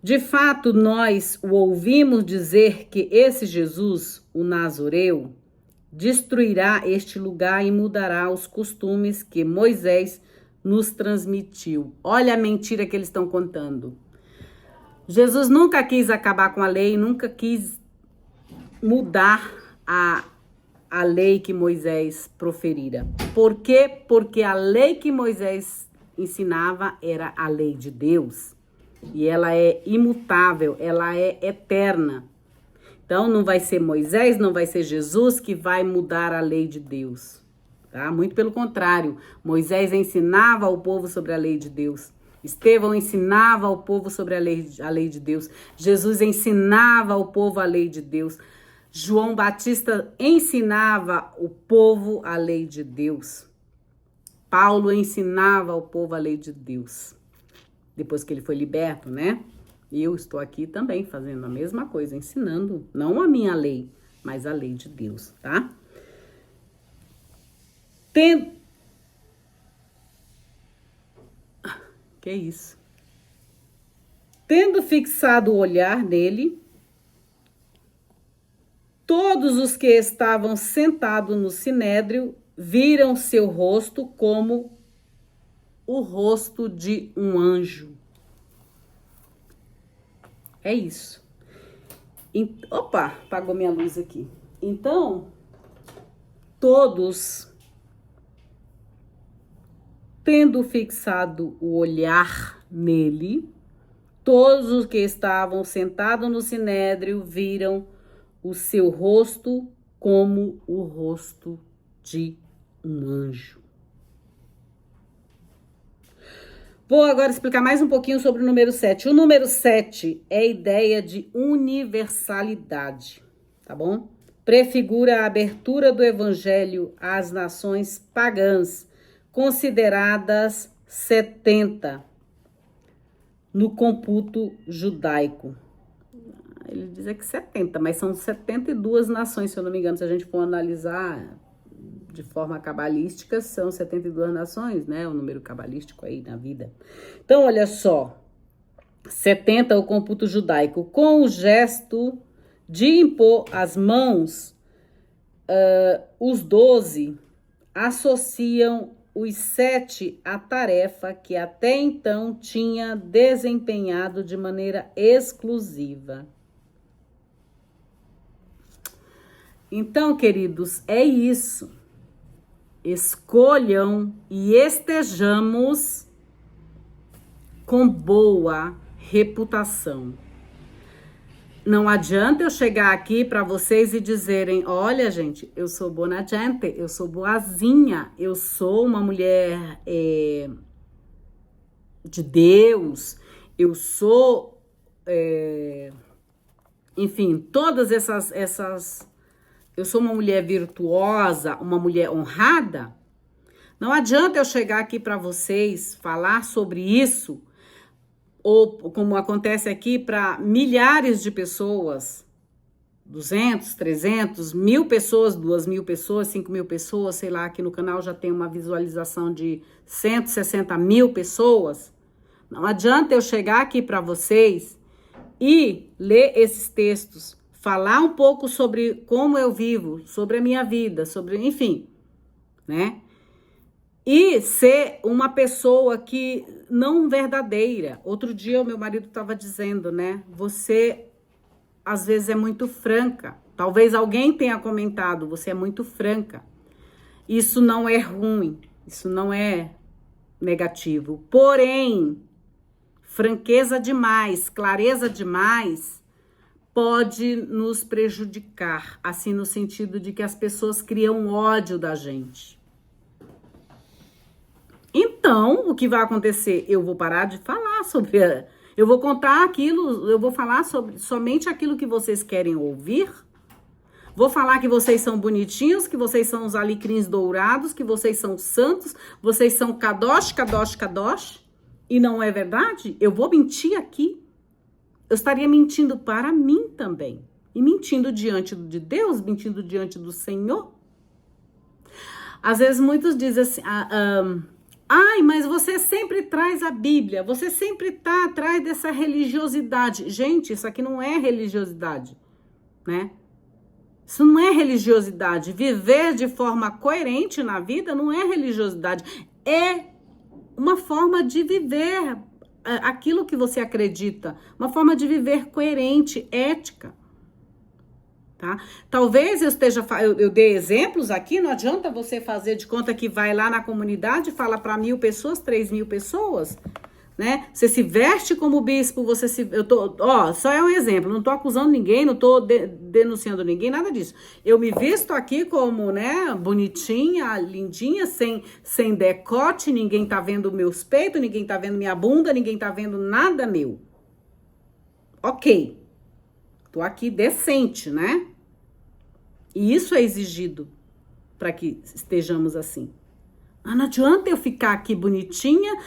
A: De fato, nós o ouvimos dizer que esse Jesus, o Nazoreu, destruirá este lugar e mudará os costumes que Moisés nos transmitiu. Olha a mentira que eles estão contando. Jesus nunca quis acabar com a lei, nunca quis mudar a lei que Moisés proferira. Por quê? Porque a lei que Moisés ensinava era a lei de Deus. E ela é imutável, ela é eterna. Então, não vai ser Moisés, não vai ser Jesus que vai mudar a lei de Deus. Tá? Muito pelo contrário, Moisés ensinava ao povo sobre a lei de Deus. Estevão ensinava ao povo sobre a lei de Deus. Jesus ensinava ao povo a lei de Deus. João Batista ensinava o povo a lei de Deus. Paulo ensinava ao povo a lei de Deus. Depois que ele foi liberto, né? E eu estou aqui também fazendo a mesma coisa, ensinando, não a minha lei, mas a lei de Deus, tá? Que é isso? Tendo fixado o olhar nele, todos os que estavam sentados no sinédrio viram seu rosto como o rosto de um anjo. É isso. Opa, apagou minha luz aqui. Então, todos, tendo fixado o olhar nele, todos os que estavam sentados no sinédrio viram o seu rosto como o rosto de um anjo. Vou agora explicar mais um pouquinho sobre o número 7. O número 7 é a ideia de universalidade, tá bom? Prefigura a abertura do evangelho às nações pagãs, consideradas 70 no computo judaico. Ele diz que 70, mas são 72 nações, se eu não me engano, se a gente for analisar de forma cabalística, são 72 nações, né? O número cabalístico aí na vida. Então, olha só, 70 o computo judaico, com o gesto de impor as mãos, os 12 associam os 7 à tarefa que até então tinha desempenhado de maneira exclusiva. Então, queridos, é isso. Escolham e estejamos com boa reputação. Não adianta eu chegar aqui para vocês e dizerem, olha, gente, eu sou boa gente, eu sou boazinha, eu sou uma mulher de Deus, eu sou, enfim, todas essas, eu sou uma mulher virtuosa, uma mulher honrada. Não adianta eu chegar aqui para vocês falar sobre isso, ou como acontece aqui para milhares de pessoas, 200, 300, 1.000 pessoas, 2.000 pessoas, 5.000 pessoas, sei lá, aqui no canal já tem uma visualização de 160 mil pessoas. Não adianta eu chegar aqui para vocês e ler esses textos, falar um pouco sobre como eu vivo, sobre a minha vida, sobre, enfim, né? E ser uma pessoa que não verdadeira. Outro dia o meu marido estava dizendo, né? Você às vezes é muito franca. Talvez alguém tenha comentado, você é muito franca. Isso não é ruim, isso não é negativo. Porém, franqueza demais, clareza demais pode nos prejudicar, assim no sentido de que as pessoas criam ódio da gente. Então, o que vai acontecer? Eu vou parar de falar sobre... Eu vou contar aquilo, eu vou falar sobre somente aquilo que vocês querem ouvir. Vou falar que vocês são bonitinhos, que vocês são os alecrins dourados, que vocês são santos, vocês são kadosh, kadosh, kadosh. E não é verdade? Eu vou mentir aqui. Eu estaria mentindo para mim também. E mentindo diante de Deus, mentindo diante do Senhor. Às vezes muitos dizem assim... ai, mas você sempre traz a Bíblia, você sempre está atrás dessa religiosidade. Gente, isso aqui não é religiosidade, né? Isso não é religiosidade. Viver de forma coerente na vida não é religiosidade. É uma forma de viver aquilo que você acredita. Uma forma de viver coerente, ética. Tá? Talvez eu dei exemplos aqui, não adianta você fazer de conta que vai lá na comunidade e fala para 1.000 pessoas, 3.000 pessoas, né? Você se veste como bispo, só é um exemplo, não tô acusando ninguém, não tô denunciando ninguém, nada disso. Eu me visto aqui como, né, bonitinha, lindinha, sem decote, ninguém tá vendo meus peitos, ninguém tá vendo minha bunda, ninguém tá vendo nada meu. Ok. Tô aqui decente, né? E isso é exigido para que estejamos assim. Mas não adianta eu ficar aqui bonitinha,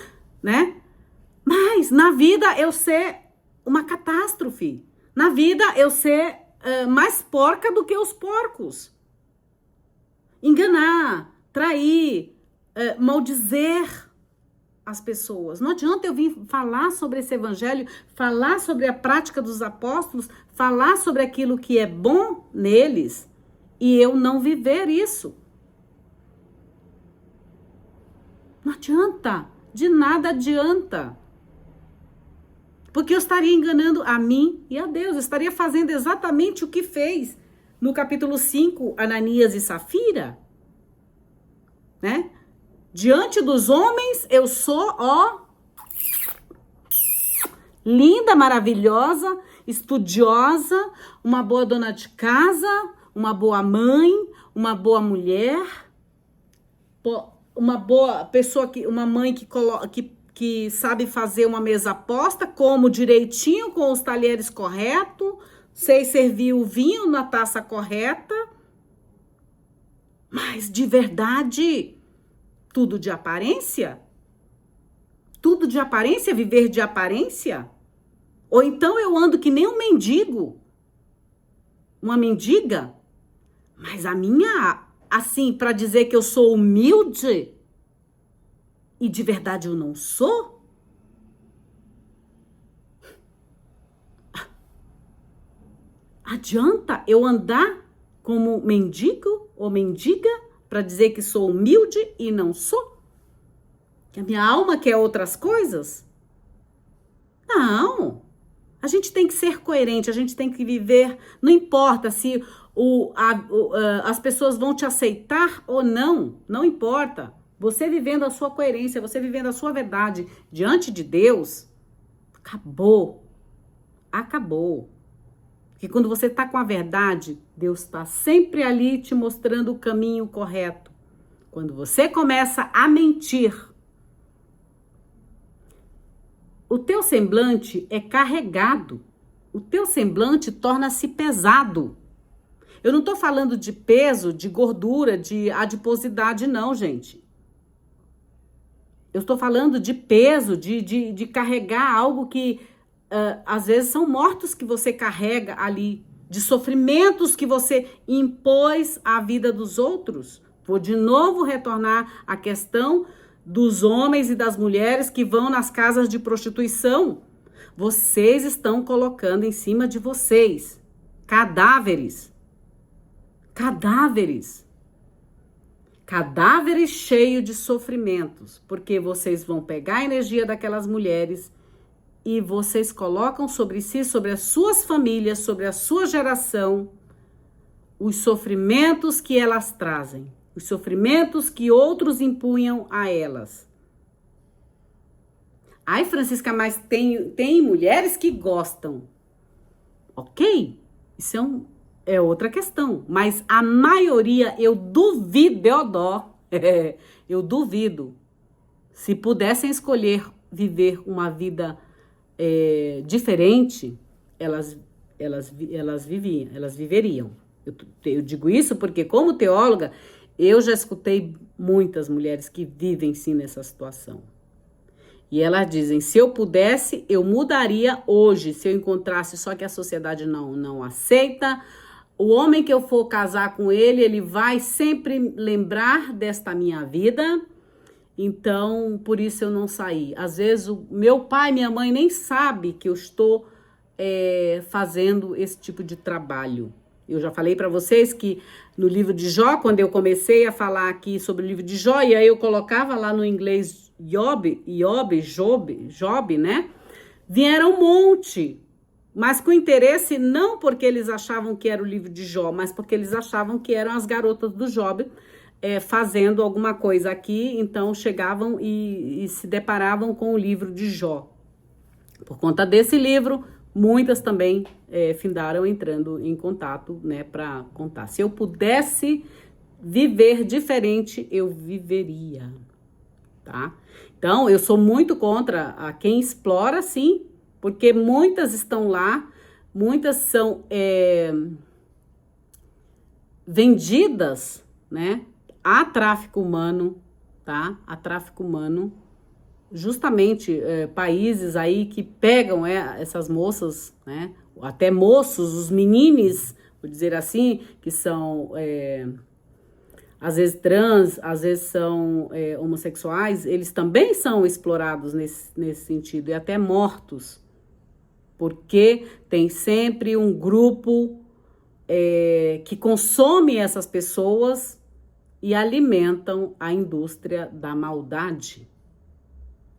A: né? Mas na vida eu ser uma catástrofe. Na vida eu ser mais porca do que os porcos. Enganar, trair, maldizer as pessoas. Não adianta eu vir falar sobre esse evangelho, falar sobre a prática dos apóstolos, falar sobre aquilo que é bom neles e eu não viver isso. Não adianta, de nada adianta. Porque eu estaria enganando a mim e a Deus, eu estaria fazendo exatamente o que fez no capítulo 5, Ananias e Safira, né? Diante dos homens, eu sou, linda, maravilhosa, estudiosa, uma boa dona de casa, uma boa mãe, uma boa mulher, uma boa pessoa, uma mãe que sabe fazer uma mesa posta, como direitinho, com os talheres corretos, sei servir o vinho na taça correta, mas de verdade... Tudo de aparência? Tudo de aparência? Viver de aparência? Ou então eu ando que nem um mendigo? Uma mendiga? Mas a minha, assim, para dizer que eu sou humilde e de verdade eu não sou? Adianta eu andar como mendigo ou mendiga? Para dizer que sou humilde e não sou? Que a minha alma quer outras coisas? Não. A gente tem que ser coerente, a gente tem que viver, não importa se as pessoas vão te aceitar ou não, não importa. Você vivendo a sua coerência, você vivendo a sua verdade diante de Deus, acabou. Acabou. Porque quando você está com a verdade, Deus está sempre ali te mostrando o caminho correto. Quando você começa a mentir, o teu semblante é carregado. O teu semblante torna-se pesado. Eu não estou falando de peso, de gordura, de adiposidade, não, gente. Eu estou falando de peso, de carregar algo que, às vezes, são mortos que você carrega ali, de sofrimentos que você impôs à vida dos outros. Vou de novo retornar à questão dos homens e das mulheres que vão nas casas de prostituição. Vocês estão colocando em cima de vocês cadáveres. Cadáveres. Cadáveres cheios de sofrimentos, porque vocês vão pegar a energia daquelas mulheres e vocês colocam sobre si, sobre as suas famílias, sobre a sua geração, os sofrimentos que elas trazem, os sofrimentos que outros impunham a elas. Ai, Francisca, mas tem mulheres que gostam. Ok, isso é outra questão, mas a maioria, eu duvido, eu duvido, se pudessem escolher viver uma vida diferente, elas viveriam. Eu digo isso porque, como teóloga, eu já escutei muitas mulheres que vivem sim nessa situação. E elas dizem, se eu pudesse, eu mudaria hoje, se eu encontrasse, só que a sociedade não aceita. O homem que eu for casar com ele vai sempre lembrar desta minha vida, então por isso eu não saí. Às vezes o meu pai e minha mãe nem sabem que eu estou fazendo esse tipo de trabalho. Eu já falei para vocês que no livro de Jó, quando eu comecei a falar aqui sobre o livro de Jó, e aí eu colocava lá no inglês Job, né? Vieram um monte. Mas com interesse, não porque eles achavam que era o livro de Jó, mas porque eles achavam que eram as garotas do Job fazendo alguma coisa aqui, então chegavam e se deparavam com o livro de Jó. Por conta desse livro, muitas também findaram entrando em contato, né, para contar. Se eu pudesse viver diferente, eu viveria, tá? Então, eu sou muito contra a quem explora, sim, porque muitas estão lá, muitas são vendidas, né, a tráfico humano, tá? A tráfico humano, justamente países aí que pegam essas moças, né, até moços, os meninos, vou dizer assim, que são às vezes trans, às vezes são homossexuais, eles também são explorados nesse sentido, e até mortos. Porque tem sempre um grupo que consome essas pessoas e alimentam a indústria da maldade.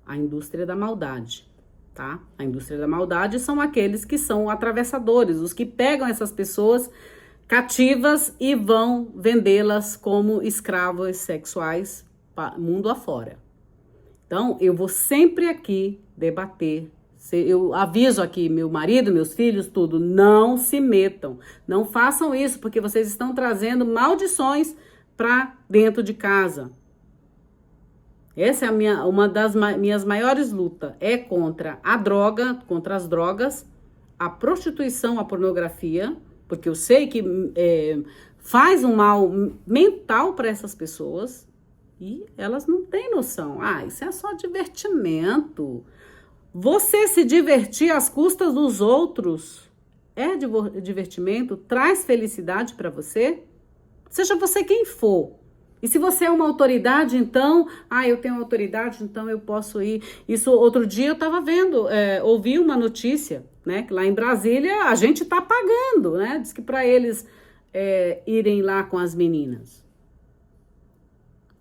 A: A indústria da maldade, tá? A indústria da maldade são aqueles que são atravessadores, os que pegam essas pessoas cativas e vão vendê-las como escravos sexuais mundo afora. Então, eu vou sempre aqui debater. Eu aviso aqui meu marido, meus filhos, tudo, não se metam, não façam isso, porque vocês estão trazendo maldições para dentro de casa. Essa é uma das minhas maiores lutas, é contra a droga, contra as drogas, a prostituição, a pornografia, porque eu sei que faz um mal mental para essas pessoas e elas não têm noção. Isso é só divertimento. Você se divertir às custas dos outros é divertimento? Traz felicidade para você? Seja você quem for. E se você é uma autoridade, então, eu tenho autoridade, então eu posso ir. Isso, outro dia eu estava vendo, ouvi uma notícia, né, que lá em Brasília a gente está pagando, né? Diz que para eles irem lá com as meninas.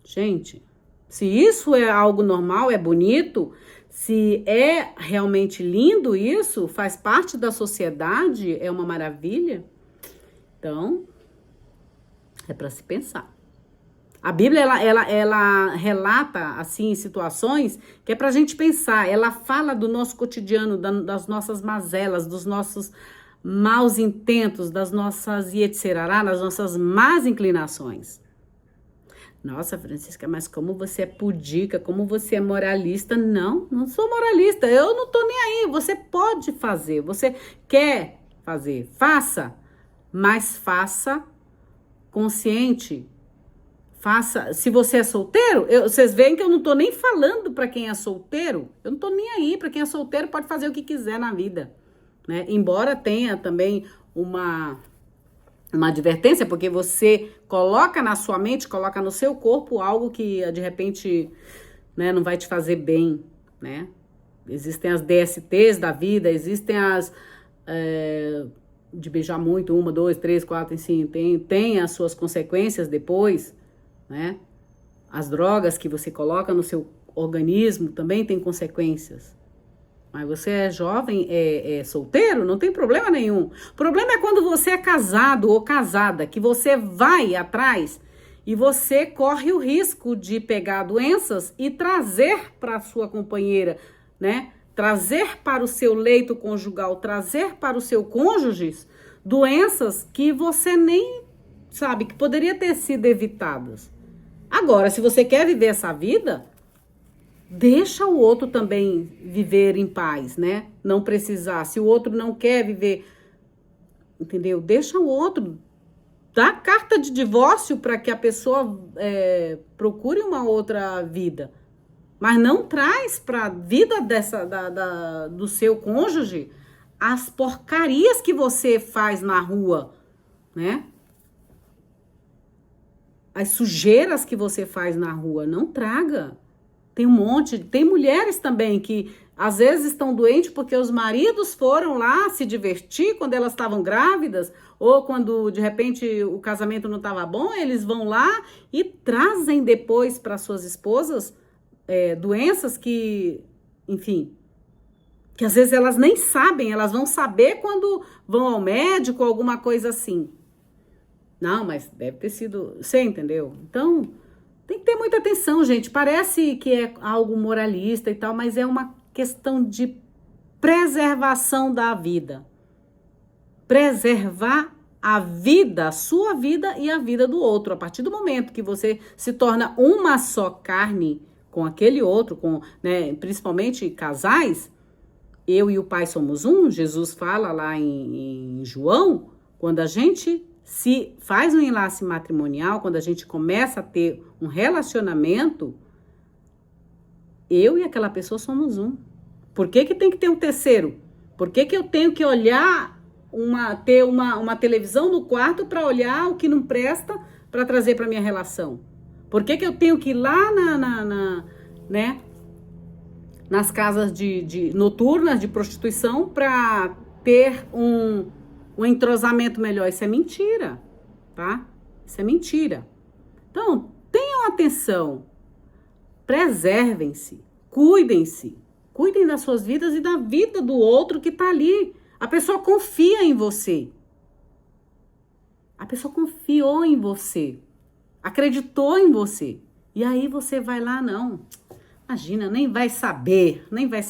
A: Gente, se isso é algo normal, é bonito, se é realmente lindo isso, faz parte da sociedade, é uma maravilha, então é para se pensar. A Bíblia, ela relata, assim, situações que é para a gente pensar. Ela fala do nosso cotidiano, das nossas mazelas, dos nossos maus intentos, das nossas yetserará, das nossas más inclinações. Nossa, Francisca, mas como você é pudica, como você é moralista? Não, não sou moralista, eu não tô nem aí. Você pode fazer, você quer fazer, faça, mas faça consciente. Faça, se você é solteiro, vocês veem que eu não tô nem falando para quem é solteiro, eu não tô nem aí, para quem é solteiro pode fazer o que quiser na vida, né? Embora tenha também uma advertência, porque você coloca na sua mente, coloca no seu corpo algo que de repente, né, não vai te fazer bem, né? Existem as DSTs da vida, existem as de beijar muito, 1, 2, 3, 4, assim, tem as suas consequências depois, né? As drogas que você coloca no seu organismo também tem consequências. Mas você é jovem, é solteiro, não tem problema nenhum. O problema é quando você é casado ou casada, que você vai atrás e você corre o risco de pegar doenças e trazer para a sua companheira, né? Trazer para o seu leito conjugal, trazer para o seu cônjuge doenças que você nem sabe, que poderia ter sido evitadas. Agora, se você quer viver essa vida, deixa o outro também viver em paz, né? Não precisar. Se o outro não quer viver, entendeu? Deixa o outro. Dá carta de divórcio para que a pessoa procure uma outra vida. Mas não traz para a vida do seu cônjuge as porcarias que você faz na rua, né? As sujeiras que você faz na rua. Não traga. Tem um monte, tem mulheres também que às vezes estão doentes porque os maridos foram lá se divertir quando elas estavam grávidas ou quando de repente o casamento não estava bom, eles vão lá e trazem depois para suas esposas doenças que, enfim, que às vezes elas nem sabem, elas vão saber quando vão ao médico ou alguma coisa assim. Não, mas deve ter sido, você entendeu? Então, tem que ter muita atenção, gente. Parece que é algo moralista e tal, mas é uma questão de preservação da vida. Preservar a vida, a sua vida e a vida do outro. A partir do momento que você se torna uma só carne com aquele outro, né, principalmente casais, eu e o Pai somos um. Jesus fala lá em João, quando a gente se faz um enlace matrimonial, quando a gente começa a ter um relacionamento, eu e aquela pessoa somos um. Por que tem que ter um terceiro? Por que eu tenho que olhar, ter uma televisão no quarto para olhar o que não presta para trazer para minha relação? Por que eu tenho que ir lá né, nas casas noturnas de prostituição para ter um entrosamento melhor? Isso é mentira, tá? Isso é mentira. Então, tenham atenção, preservem-se, cuidem das suas vidas e da vida do outro que tá ali. A pessoa confia em você. A pessoa confiou em você, acreditou em você. E aí você vai lá, não. Imagina, nem vai saber, não vai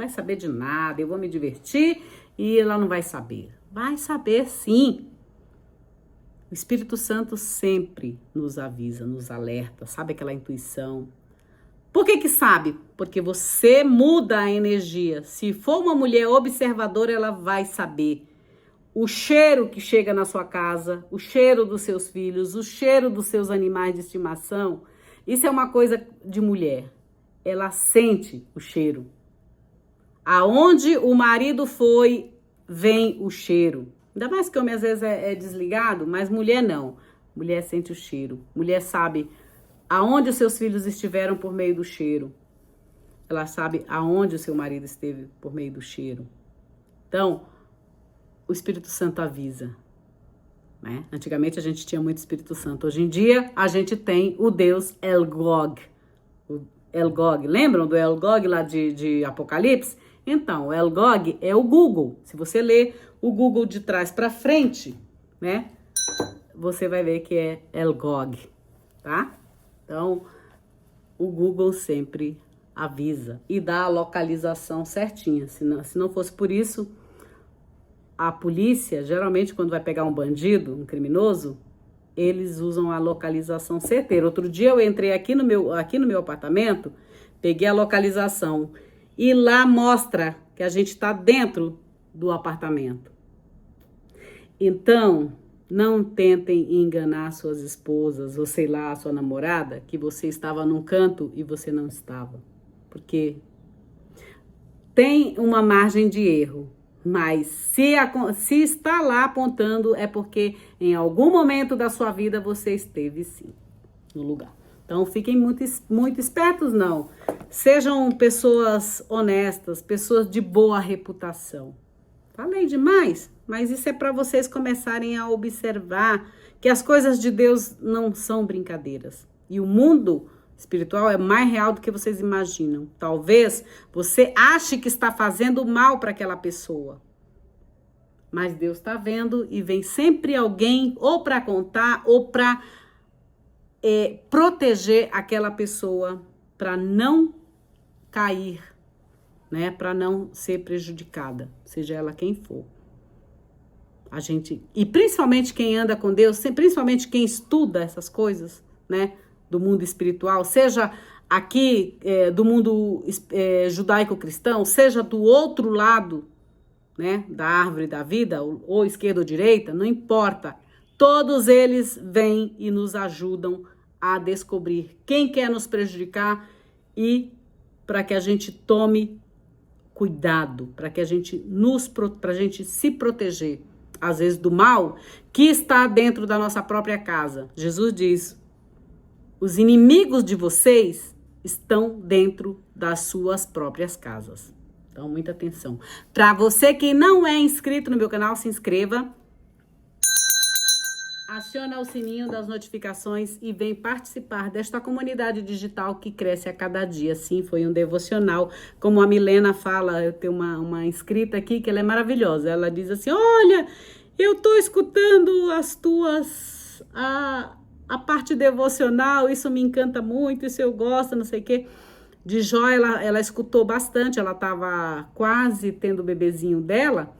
A: saber de nada, eu vou me divertir e ela não vai saber. Vai saber sim. O Espírito Santo sempre nos avisa, nos alerta, sabe aquela intuição? Por que sabe? Porque você muda a energia. Se for uma mulher observadora, ela vai saber. O cheiro que chega na sua casa, o cheiro dos seus filhos, o cheiro dos seus animais de estimação, isso é uma coisa de mulher. Ela sente o cheiro. Aonde o marido foi, vem o cheiro. Ainda mais que homem às vezes é desligado, mas mulher não. Mulher sente o cheiro. Mulher sabe aonde os seus filhos estiveram por meio do cheiro. Ela sabe aonde o seu marido esteve por meio do cheiro. Então, o Espírito Santo avisa, né? Antigamente a gente tinha muito Espírito Santo. Hoje em dia a gente tem o Deus El Gog. O El Gog, lembram do El Gog lá de Apocalipse? Então, o El Gog é o Google. Se você ler o Google de trás para frente, né? Você vai ver que é El Gog, tá? Então, o Google sempre avisa e dá a localização certinha. Se não fosse por isso, a polícia, geralmente quando vai pegar um bandido, um criminoso, eles usam a localização certeira. Outro dia eu entrei aqui no meu apartamento, peguei a localização e lá mostra que a gente está dentro do apartamento. Então, não tentem enganar suas esposas ou sei lá, a sua namorada, que você estava num canto e você não estava. Porque tem uma margem de erro. Mas se está lá apontando, é porque em algum momento da sua vida você esteve sim no lugar. Então fiquem muito espertos, não. Sejam pessoas honestas, pessoas de boa reputação. Falei demais, mas isso é para vocês começarem a observar que as coisas de Deus não são brincadeiras. E o mundo espiritual é mais real do que vocês imaginam. Talvez você ache que está fazendo mal para aquela pessoa. Mas Deus está vendo e vem sempre alguém ou para contar ou para proteger aquela pessoa para não cair, né? Para não ser prejudicada, seja ela quem for. E principalmente quem anda com Deus, principalmente quem estuda essas coisas, né? Do mundo espiritual, seja aqui do mundo judaico-cristão, seja do outro lado, né, da árvore da vida, ou esquerda ou direita, não importa. Todos eles vêm e nos ajudam a descobrir quem quer nos prejudicar e para que a gente tome cuidado, para que a gente se proteger, às vezes, do mal que está dentro da nossa própria casa. Jesus diz: os inimigos de vocês estão dentro das suas próprias casas. Então, muita atenção. Para você que não é inscrito no meu canal, se inscreva. Aciona o sininho das notificações e vem participar desta comunidade digital que cresce a cada dia. Sim, foi um devocional. Como a Milena fala, eu tenho uma inscrita aqui que ela é maravilhosa. Ela diz assim: olha, eu tô escutando a parte devocional, isso me encanta muito, isso eu gosto, não sei o quê. De Jó, ela escutou bastante, ela estava quase tendo o bebezinho dela,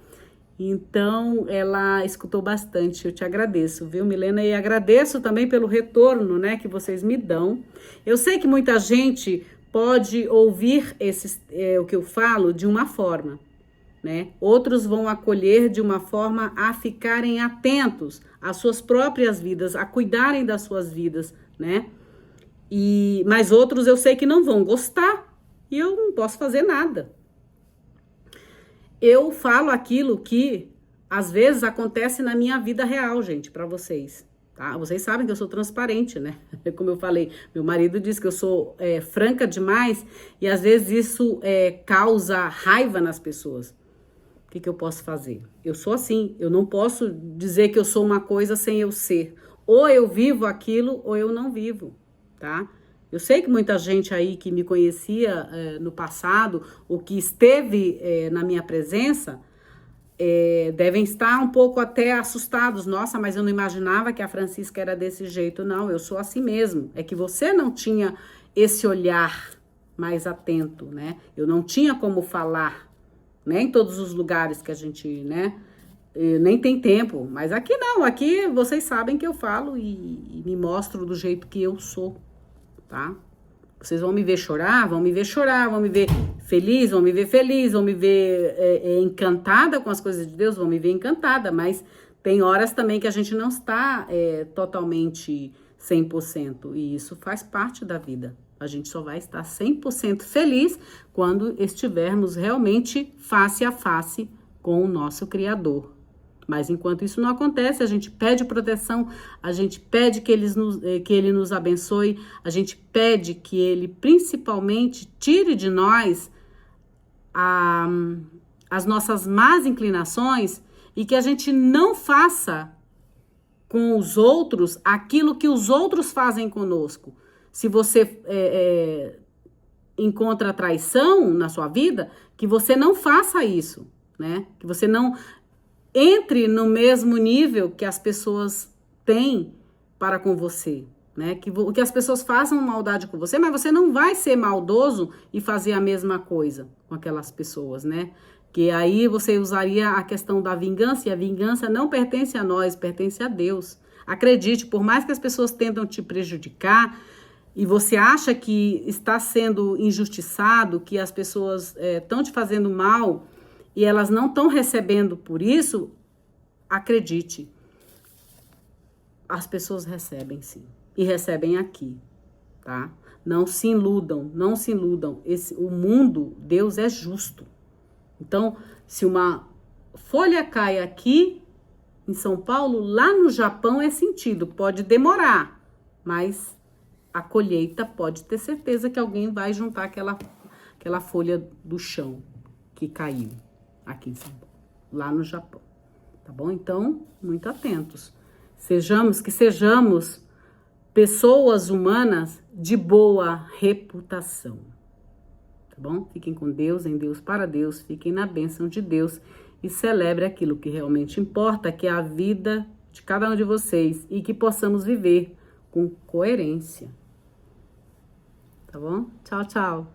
A: então ela escutou bastante. Eu te agradeço, viu, Milena? E agradeço também pelo retorno, né, que vocês me dão. Eu sei que muita gente pode ouvir o que eu falo de uma forma, né? Outros vão acolher de uma forma a ficarem atentos às suas próprias vidas, a cuidarem das suas vidas, né? Mas outros eu sei que não vão gostar e eu não posso fazer nada. Eu falo aquilo que às vezes acontece na minha vida real, gente, para vocês, tá? Vocês sabem que eu sou transparente, né? Como eu falei, meu marido diz que eu sou franca demais e às vezes isso causa raiva nas pessoas. O que eu posso fazer? Eu sou assim, eu não posso dizer que eu sou uma coisa sem eu ser. Ou eu vivo aquilo ou eu não vivo. Tá? Eu sei que muita gente aí que me conhecia no passado, ou que esteve na minha presença, devem estar um pouco até assustados. Nossa, mas eu não imaginava que a Francisca era desse jeito. Não, eu sou assim mesmo. É que você não tinha esse olhar mais atento, né? Eu não tinha como falar, né? Em todos os lugares que a gente, né? Nem tem tempo, mas aqui não, aqui vocês sabem que eu falo e me mostro do jeito que eu sou, tá? Vocês vão me ver chorar, vão me ver feliz, vão me ver feliz, vão me ver encantada com as coisas de Deus, vão me ver encantada, mas tem horas também que a gente não está totalmente 100%, e isso faz parte da vida. A gente só vai estar 100% feliz quando estivermos realmente face a face com o nosso Criador. Mas enquanto isso não acontece, a gente pede proteção, a gente pede que Ele nos abençoe, a gente pede que Ele principalmente tire de nós as nossas más inclinações e que a gente não faça com os outros aquilo que os outros fazem conosco. Se você encontra traição na sua vida, que você não faça isso, né? Que você não entre no mesmo nível que as pessoas têm para com você, né? Que as pessoas façam maldade com você, mas você não vai ser maldoso e fazer a mesma coisa com aquelas pessoas, né? Que aí você usaria a questão da vingança, e a vingança não pertence a nós, pertence a Deus. Acredite, por mais que as pessoas tentam te prejudicar, e você acha que está sendo injustiçado, que as pessoas estão te fazendo mal, e elas não estão recebendo por isso, acredite, as pessoas recebem sim, e recebem aqui, tá? Não se iludam, não se iludam. O mundo, Deus é justo. Então, se uma folha cai aqui em São Paulo, lá no Japão é sentido, pode demorar, mas a colheita pode ter certeza que alguém vai juntar aquela folha do chão que caiu aqui em São Paulo, lá no Japão, tá bom? Então, muito atentos. Que sejamos pessoas humanas de boa reputação. Tá bom? Fiquem com Deus, em Deus, para Deus. Fiquem na bênção de Deus e celebre aquilo que realmente importa, que é a vida de cada um de vocês e que possamos viver com coerência. Tá bom? Tchau, tchau.